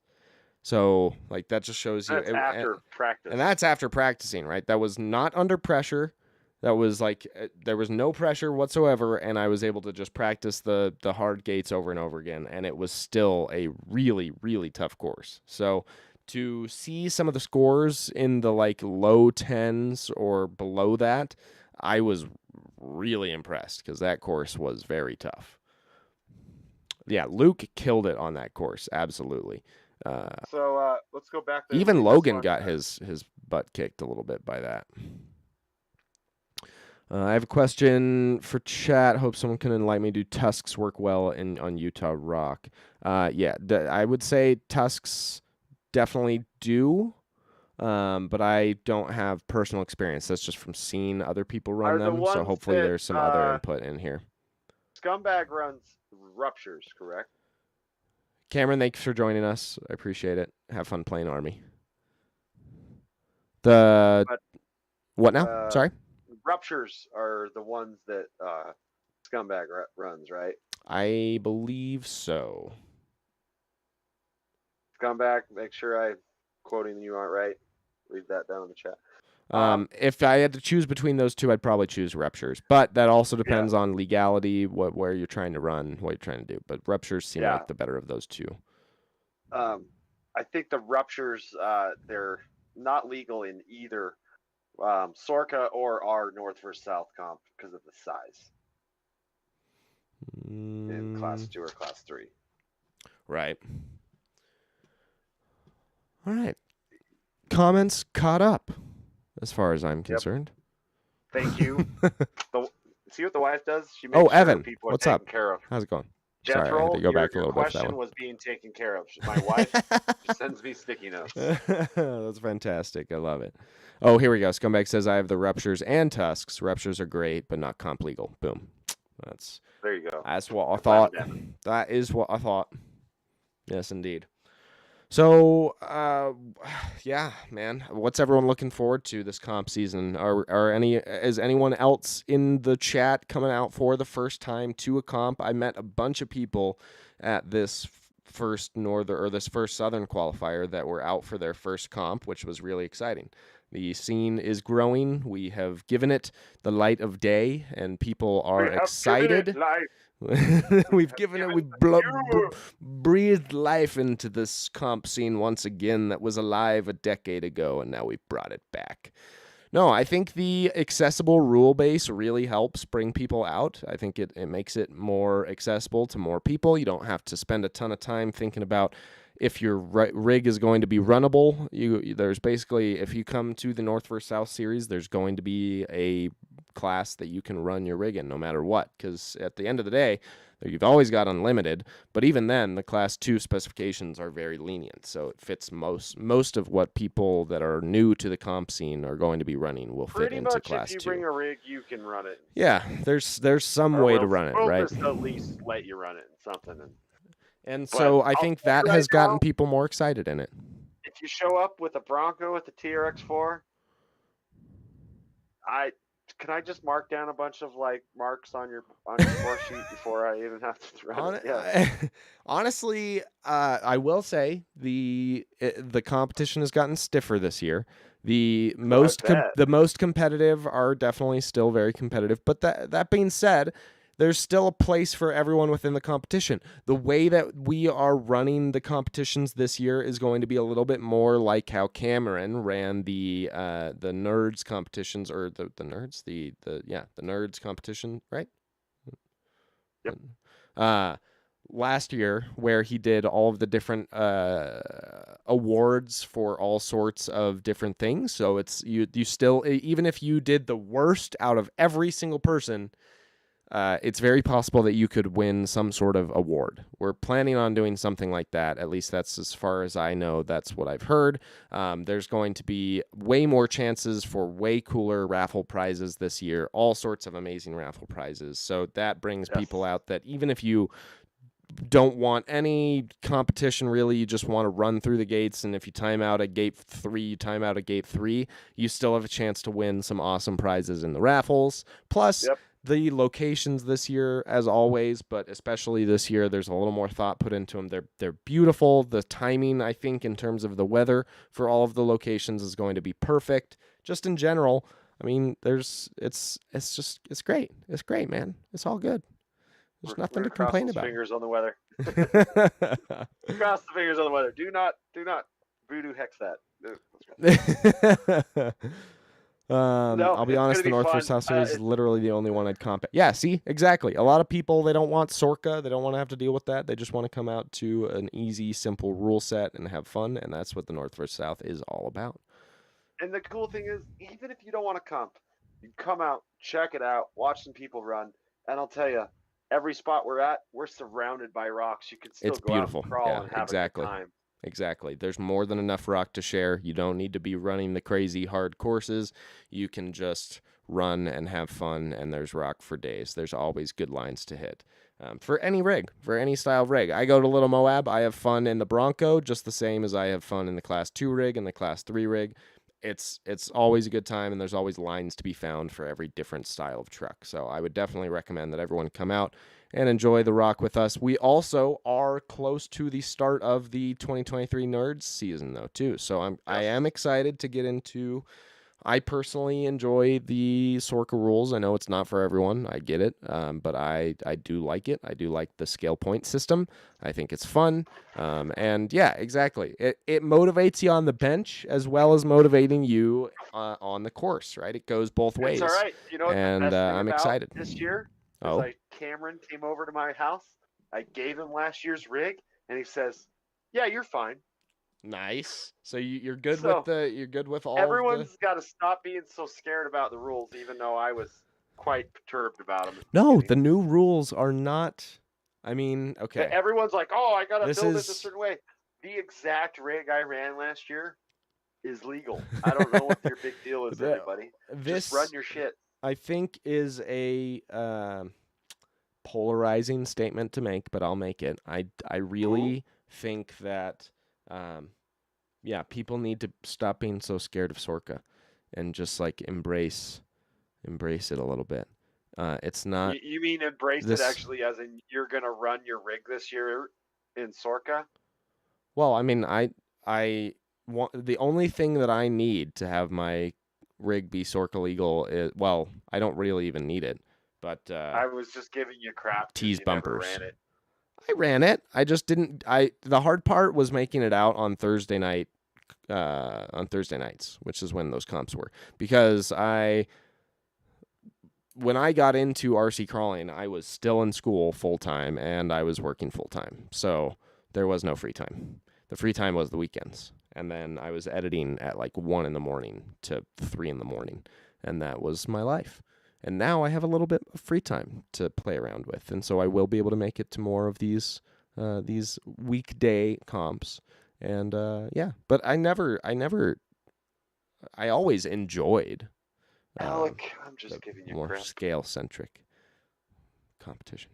So, like, that just shows you. That's after practice. And that's after practicing, right? That was not under pressure. That was like, there was no pressure whatsoever, and I was able to just practice the hard gates over and over again, and it was still a really, really tough course. So, to see some of the scores in the like low 10s or below that, I was really impressed because that course was very tough. Yeah, Luke killed it on that course, absolutely. So let's go back to even Logan got his butt kicked a little bit by that. I have a question for chat. Hope someone can enlighten me. Do tusks work well on Utah Rock? Yeah, I would say tusks definitely do, but I don't have personal experience. That's just from seeing other people run them. So hopefully there's some other input in here. Scumbag runs ruptures, correct? Cameron, thanks for joining us. I appreciate it. Have fun playing Army. What now? Sorry? Ruptures are the ones that Scumbag runs, right? I believe so. Scumbag, make sure I'm quoting you aren't right. Leave that down in the chat. If I had to choose between those two, I'd probably choose ruptures. But that also depends on legality, where you're trying to run, what you're trying to do. But ruptures seem like the better of those two. I think the ruptures, they're not legal in either Sorka or our North versus South comp because of the size in Class 2 or Class 3. Right. All right. Comments caught up, as far as I'm concerned. Thank you. See what the wife does? She makes sure Evan, people are what's taken up? care of. How's it going? Jethro, Sorry, I had to go back a little bit for that question one. was being taken care of. My wife sends me sticky notes. That's fantastic. I love it. Oh, here we go. Scumbag says, I have the ruptures and tusks. Ruptures are great, but not comp legal. Boom. There you go. That's what I thought. That is what I thought. Yes, indeed. So, yeah, man. What's everyone looking forward to this comp season? Is anyone else in the chat coming out for the first time to a comp? I met a bunch of people at this first Southern qualifier that were out for their first comp, which was really exciting. The scene is growing. We have given it the light of day, and people are excited. We've breathed life into this comp scene once again that was alive a decade ago, and now we've brought it back. No, I think the accessible rule base really helps bring people out. I think it makes it more accessible to more people. You don't have to spend a ton of time thinking about if your rig is going to be runnable. There's basically, if you come to the North versus South series, there's going to be a class that you can run your rig in no matter what, because at the end of the day, you've always got unlimited, but even then, the Class 2 specifications are very lenient, so it fits most of what people that are new to the comp scene are going to be running will fit into Class 2. Pretty much if you bring a rig, you can run it. Yeah, there's some way to run it, right? We'll at least let you run it in something. And so I think that has gotten people more excited in it. If you show up with a Bronco with the TRX4, can I just mark down a bunch of like marks on your score sheet before I even have to run it? Hon- Yeah. Honestly, I will say the competition has gotten stiffer this year. I bet. The most competitive are definitely still very competitive. But that being said, there's still a place for everyone within the competition. The way that we are running the competitions this year is going to be a little bit more like how Cameron ran the nerds competitions, or the nerds the nerds competition, right? Yep. uh, Last year, where he did all of the different awards for all sorts of different things. So it's you still, even if you did the worst out of every single person, it's very possible that you could win some sort of award. We're planning on doing something like that. At least that's as far as I know. That's what I've heard. There's going to be way more chances for way cooler raffle prizes this year. All sorts of amazing raffle prizes. So that brings Yes. people out that even if you don't want any competition really, you just want to run through the gates, and if you time out at gate 3, you time out at gate 3, you still have a chance to win some awesome prizes in the raffles. Plus, Yep. the locations this year, as always, but especially this year, there's a little more thought put into them. They're beautiful. The timing, I think, in terms of the weather for all of the locations is going to be perfect. Just in general, I mean, it's great. It's great, man. It's all good. There's We're nothing to gonna cross complain those about. fingers on the weather. Cross the fingers on the weather. Do not voodoo hex that. No, I'll be it's gonna honest, the be North fun. vs. South series is literally the only one I'd comp. Yeah, see, exactly. A lot of people, they don't want Sorka. They don't want to have to deal with that. They just want to come out to an easy, simple rule set and have fun, and that's what the North vs. South is all about. And the cool thing is, even if you don't want to comp, you come out, check it out, watch some people run, and I'll tell you, every spot we're at, we're surrounded by rocks. You can still It's go out and beautiful. crawl Yeah, and have a good exactly. time. Exactly. There's more than enough rock to share. You don't need to be running the crazy hard courses. You can just run and have fun, and there's rock for days. There's always good lines to hit. For any rig, for any style of rig. I go to Little Moab. I have fun in the Bronco just the same as I have fun in the Class 2 rig and the Class 3 rig. It's always a good time, and there's always lines to be found for every different style of truck. So I would definitely recommend that everyone come out and enjoy the rock with us. We also are close to the start of the 2023 Nerds season, though, too. So I am excited to get into. I personally enjoy the Sorka rules. I know it's not for everyone. I get it, but I do like it. I do like the scale point system. I think it's fun, and yeah, exactly. It motivates you on the bench as well as motivating you on the course. Right? It goes both It's all ways, right. You know what the and best thing I'm about excited. this year is? Oh. Cameron came over to my house. I gave him last year's rig, and he says, "Yeah, you're fine." Nice. So you're good with So you're good with all of the. everyone's got to stop being so scared about the rules, even though I was quite perturbed about them at the No, beginning. the new rules are not. I mean, okay. Everyone's like, "Oh, I gotta This build it a is certain way." The exact rig I ran last year is legal. I don't know what your big deal is, everybody. Just run this your shit. I think is a polarizing statement to make, but I'll make it. I really think that yeah, people need to stop being so scared of Sorka and just like embrace it a little bit. It's not You mean embrace it this. actually, as in you're gonna run your rig this year in Sorka? Well, I mean, I want the only thing that I need to have my rig be Sorka legal is, well, I don't really even need it, but I was just giving you crap because tease you never bumpers. ran it. I ran it. I just didn't. The hard part was making it out on Thursday night, on Thursday nights, which is when those comps were, because when I got into RC crawling, I was still in school full time and I was working full time. So there was no free time. The free time was the weekends. And then I was editing at like 1 in the morning to 3 in the morning. And that was my life. And now I have a little bit of free time to play around with. And so I will be able to make it to more of these weekday comps. And yeah, but I always enjoyed Alec, I'm just the giving you more crap. scale-centric competition.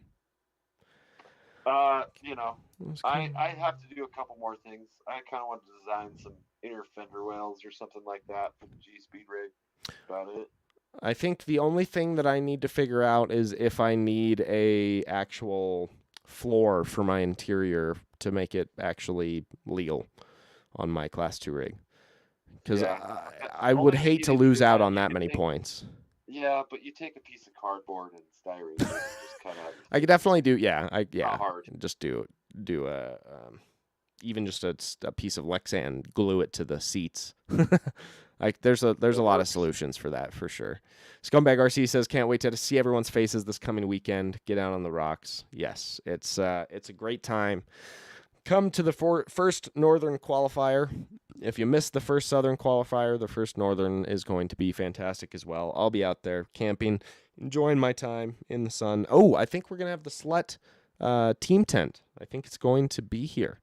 You know, I have to do a couple more things. I kind of want to design some inner fender wells or something like that for the G Speed rig. About it. I think the only thing that I need to figure out is if I need a actual floor for my interior to make it actually legal on my Class 2 rig. Because Yeah. I would Only thing hate you to need to lose do out then, on you that could many take, points. yeah, but you take a piece of cardboard and styrene and just cut out. I could definitely do, Not hard. just do a even just a piece of Lexan, glue it to the seats. Like there's a It lot of works. solutions for that for sure. Scumbag RC says can't wait to see everyone's faces this coming weekend. Get out on the rocks. Yes, it's a great time. Come to the first Northern qualifier. If you missed the first Southern qualifier, the first Northern is going to be fantastic as well. I'll be out there camping, enjoying my time in the sun. Oh, I think we're gonna have the Slut team tent. I think it's going to be here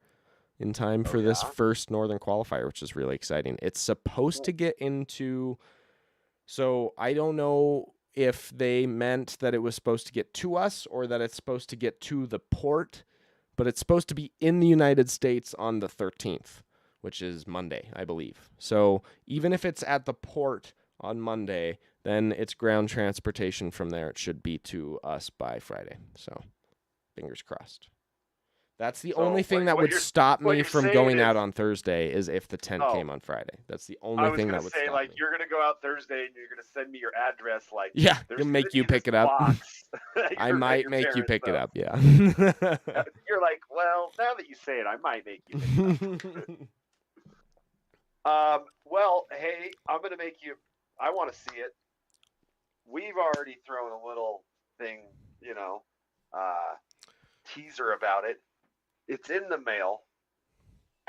in time Oh for this yeah. first Northern qualifier, which is really exciting. It's supposed to get into, so I don't know if they meant that it was supposed to get to us or that it's supposed to get to the port, but it's supposed to be in the United States on the 13th, which is Monday, I believe. So even if it's at the port on Monday, then it's ground transportation from there. It should be to us by Friday. So fingers crossed. That's the only So thing that would you're stop what me you're from saying going out is, on Thursday is if the tent oh, came on Friday. That's the I only was thing gonna that would say stop like me. you're gonna go out Thursday and you're gonna send me your address. Like Yeah, there's you'll gonna make you be this pick it up. box I at might your make you parents' pick it house. up, yeah. You're like, well, now that you say it, I might make you pick it up. Well, hey, I'm gonna make you. I want to see it. We've already thrown a little thing, you know, uh, teaser about it. It's in the mail.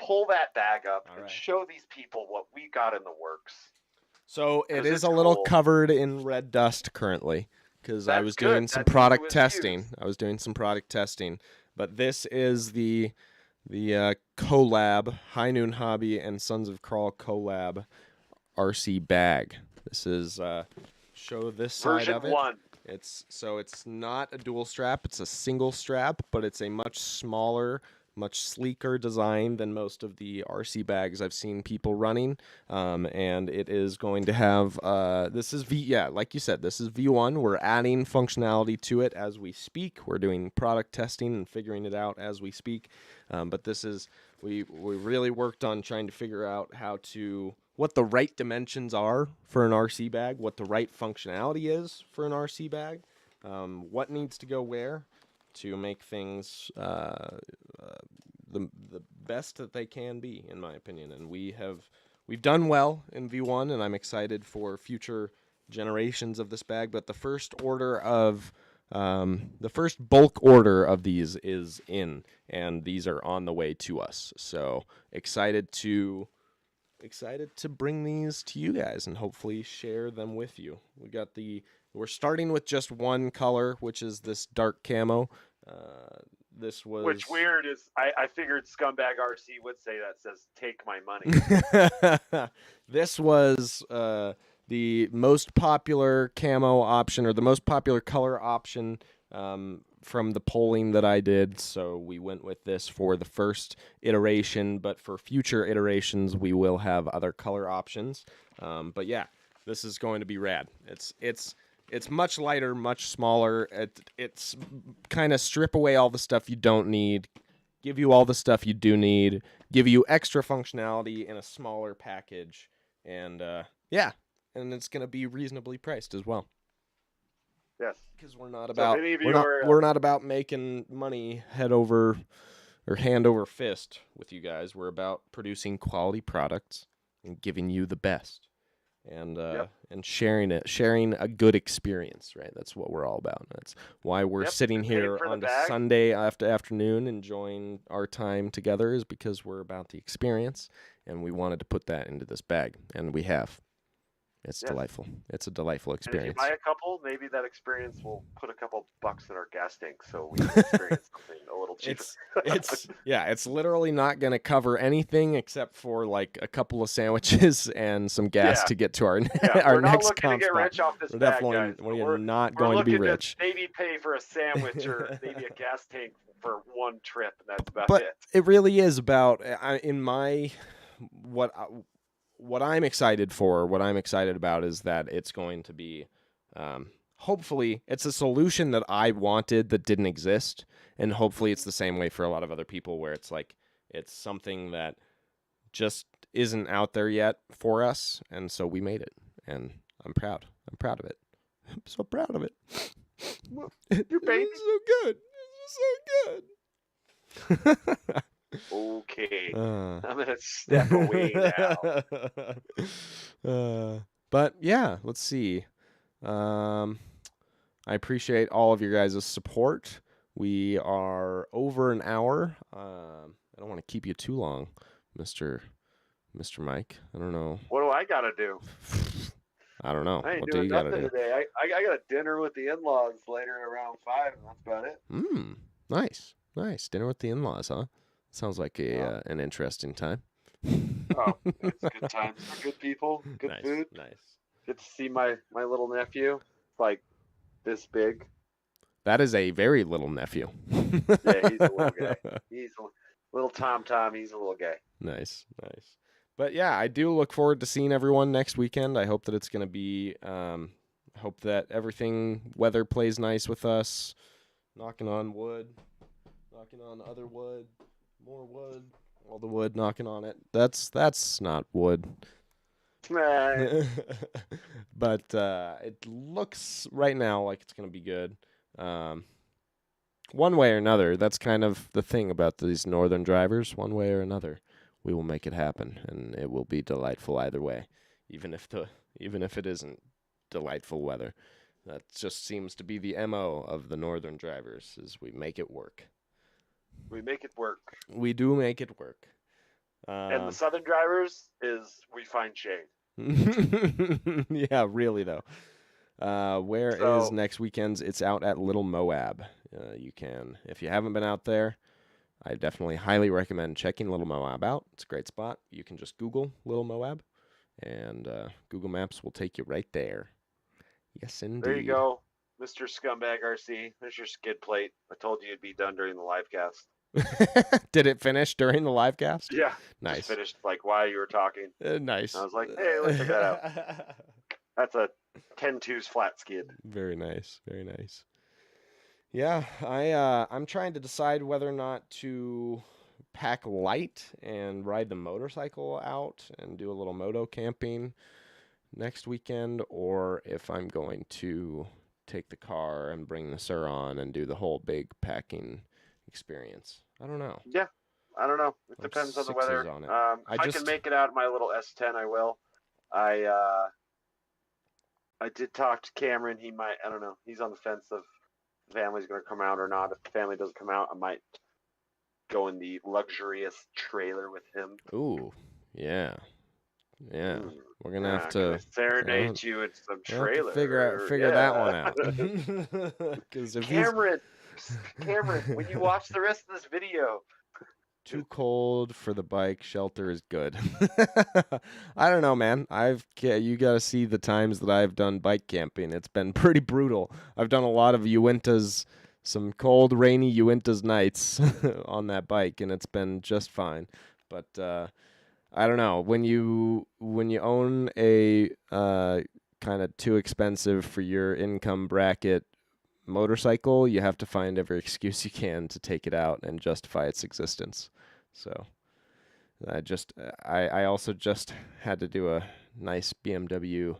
Pull that bag up All and right. show these people what we got in the works. So it 'Cause is it's a little cool. covered in red dust currently because I That's was good. doing some That means it product was testing. used. I was doing some product testing, but this is the collab High Noon Hobby and Sons of Crawl collab RC bag. This is show this side Version of it. 1. It's not a dual strap, it's a single strap, but it's a much smaller, much sleeker design than most of the RC bags I've seen people running. And it is going to have this is like you said, this is V1. We're adding functionality to it as we speak. We're doing product testing and figuring it out as we speak. But this is we really worked on trying to figure out what the right dimensions are for an RC bag, what the right functionality is for an RC bag, what needs to go where to make things the best that they can be, in my opinion. And we've done well in V1, and I'm excited for future generations of this bag. But the first bulk order of these is in, and these are on the way to us. So excited to bring these to you guys and hopefully share them with you. We're starting with just one color, which is this dark camo. This was Which weird is I figured Scumbag RC would say that says take my money. This was the most popular camo option or the most popular color option from the polling that I did. So we went with this for the first iteration, but for future iterations, we will have other color options. But yeah, this is going to be rad. It's much lighter, much smaller. It's kind of strip away all the stuff you don't need, give you all the stuff you do need, give you extra functionality in a smaller package, and and it's going to be reasonably priced as well. Yes, because we're not so if about any of you are we're not about making money head over or hand over fist with you guys. We're about producing quality products and giving you the best, and and sharing a good experience. Right, that's what we're all about. That's why we're sitting here on a Sunday afternoon enjoying our time together, is because we're about the experience, and we wanted to put that into this bag, and we have. It's delightful. It's a delightful experience. And if you buy a couple, maybe that experience will put a couple bucks in our gas tank, so we can experience something a little cheaper. It's literally not going to cover anything except for like a couple of sandwiches and some gas to get to our our next comp spot. We're not looking to get rich off this bag, guys. We're not going to be rich. Maybe pay for a sandwich or maybe a gas tank for one trip, and that's about but it. It really is about what I'm excited for, what I'm excited about is that it's going to be, hopefully, it's a solution that I wanted that didn't exist. And hopefully it's the same way for a lot of other people where it's like, it's something that just isn't out there yet for us. And so we made it. And I'm proud. I'm proud of it. I'm so proud of it. Your baby. It's so good. It's so good. Okay. I'm going to step away now. But yeah, let's see. I appreciate all of your guys' support. We are over an hour. I don't want to keep you too long, Mr. Mike. I don't know. What do I got to do? I don't know. I ain't What doing do you got to nothing do? today. I got a dinner with the in-laws later around 5, and that's about it. Nice. Nice. Dinner with the in-laws, huh? Sounds like an interesting time. Oh, it's good times for good people, good Nice, food. nice. Get to see my little nephew, like this big. That is a very little nephew. Yeah, he's a little guy. He's a little Tom. He's a little guy. Nice, nice. But yeah, I do look forward to seeing everyone next weekend. I hope that it's going to be, hope that weather plays nice with us. Knocking on wood, knocking on other wood, more wood, all the wood knocking on it. That's not wood. But it looks right now like it's going to be good. One way or another, that's kind of the thing about these northern drivers. One way or another, we will make it happen, and it will be delightful either way, even if it isn't delightful weather. That just seems to be the MO of the northern drivers, is we make it work. We make it work. We do make it work. And the southern drivers is we find shade. Yeah, really though. Where is next weekend's? It's out at Little Moab. You can, if you haven't been out there, I definitely highly recommend checking Little Moab out. It's a great spot. You can just Google Little Moab, and Google Maps will take you right there. Yes, indeed. There you go, Mr. Scumbag RC. There's your skid plate. I told you it'd be done during the live cast. Did it finish during the live cast? Yeah. Nice. Just finished like while you were talking. Nice. I was like, hey, let's check that out. That's a 10-2's flat skid. Very nice. Very nice. Yeah, I'm trying to decide whether or not to pack light and ride the motorcycle out and do a little moto camping next weekend, or if I'm going to take the car and bring the Sur on and do the whole big packing experience. I don't know. Yeah, I don't know. It depends on the weather. On it. If I can make it out in my little S10, I will. I did talk to Cameron. He might. I don't know. He's on the fence of the family's going to come out or not. If the family doesn't come out, I might go in the luxurious trailer with him. Ooh, yeah. Yeah, we're gonna have to serenade you in some trailer. Figure that one out. Because if Cameron, when you watch the rest of this video, too cold for the bike, shelter is good. I don't know, man. You got to see the times that I've done bike camping. It's been pretty brutal. I've done a lot of some cold, rainy Uintas nights on that bike, and it's been just fine. But I don't know, when you own a kind of too expensive for your income bracket motorcycle, you have to find every excuse you can to take it out and justify its existence. So I also just had to do a nice BMW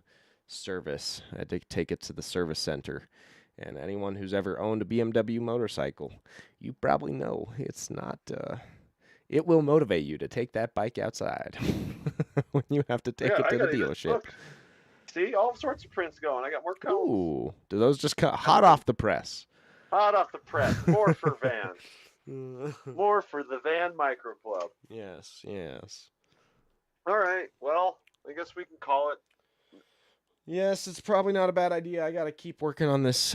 service. I had to take it to the service center. And anyone who's ever owned a BMW motorcycle, you probably know it's not it will motivate you to take that bike outside when you have to take it to the dealership. Look, see, all sorts of prints going. I got more cones. Ooh, do those just cut hot off the press? Hot off the press. More for Van. More for the Van Micro Club. Yes, yes. All right. Well, I guess we can call it. Yes, it's probably not a bad idea. I got to keep working on this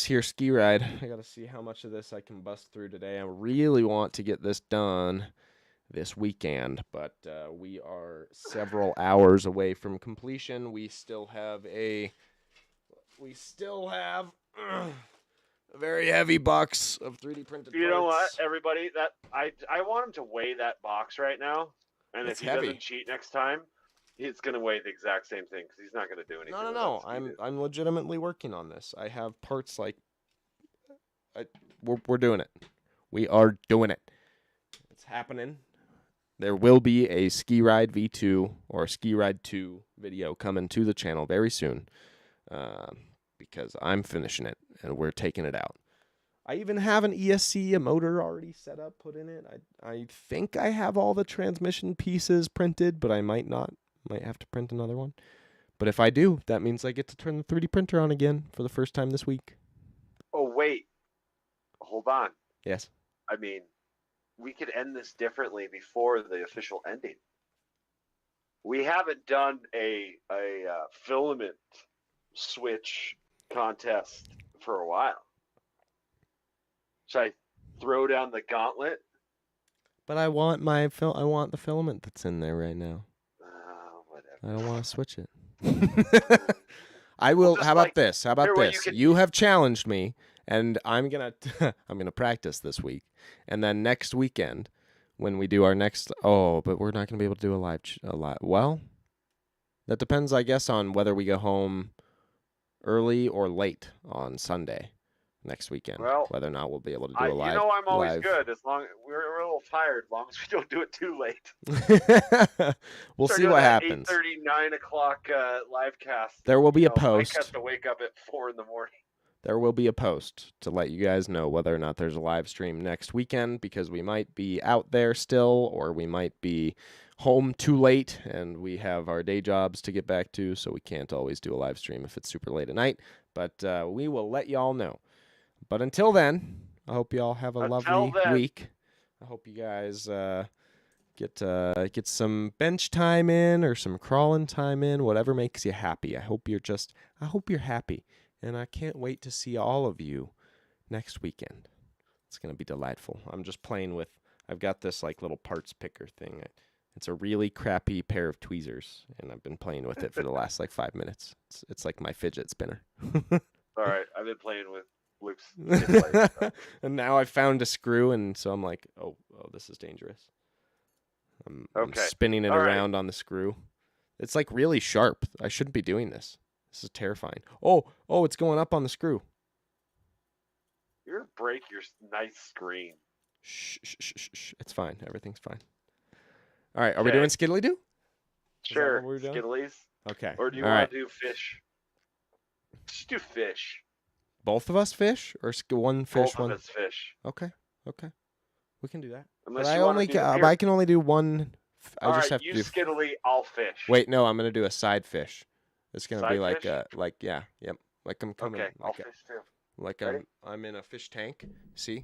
here ski ride. I got to see how much of this I can bust through today. I really want to get this done this weekend, but we are several hours away from completion. We still have a very heavy box of 3D printed parts. You know what, everybody? That I want him to weigh that box right now, and if he doesn't cheat next time, He's gonna weigh the exact same thing because he's not gonna do anything without No. Ski-Doo. I'm legitimately working on this. I have parts like we're doing it. We are doing it. It's happening. There will be a Ski Ride V2 or a Ski Ride 2 video coming to the channel very soon, because I'm finishing it and we're taking it out. I even have an ESC, a motor already set up, put in it. I think I have all the transmission pieces printed, but I might not. Might have to print another one. But if I do, that means I get to turn the 3D printer on again for the first time this week. Oh wait, hold on. Yes. I mean, we could end this differently before the official ending. We haven't done a filament switch contest for a while. Should I throw down the gauntlet? But I want I want the filament that's in there right now. Whatever. I don't want to switch it. I will. just How about like, this? How about here, this? You have challenged me, and I'm gonna I'm gonna practice this week, and then next weekend when we do our next. Oh, but we're not gonna be able to do a live. Well, that depends, I guess, on whether we go home early or late on Sunday next weekend. Well, whether or not we'll be able to do a live. You know, I'm always live. good as long we're a little tired, as long as we don't do it too late. We'll see what happens. 8:30, 9 o'clock live cast. There will be a post. Mike has to wake up at 4 in the morning. There will be a post to let you guys know whether or not there's a live stream next weekend, because we might be out there still, or we might be home too late and we have our day jobs to get back to, so we can't always do a live stream if it's super late at night. But we will let y'all know. But until then, I hope y'all have a lovely week. I hope you guys get some bench time in or some crawling time in, whatever makes you happy. I hope you're happy. And I can't wait to see all of you next weekend. It's going to be delightful. I'm just playing with, I've got this like little parts picker thing. It's a really crappy pair of tweezers, and I've been playing with it for the last like 5 minutes. It's like my fidget spinner. All right, I've been playing with Luke's. And now I found a screw, and so I'm like, oh, this is dangerous. I'm spinning it around on the screw. It's like really sharp. I shouldn't be doing this. This is terrifying. Oh, it's going up on the screw. You're going to break your nice screen. Shh. It's fine. Everything's fine. All right, are we doing Skiddly-Doo? Sure, Skiddlies. Okay. Or do you want to do fish? Just do fish. Both of us fish? Or one fish, Both of us fish. Okay. We can do that. Unless but I can only do one. I just have to do Skiddly, I'll fish. Wait, no, I'm going to do a side fish. It's gonna be like fish? yep. Like I'm coming. Okay, I'll fish too. Like I'm in a fish tank. See,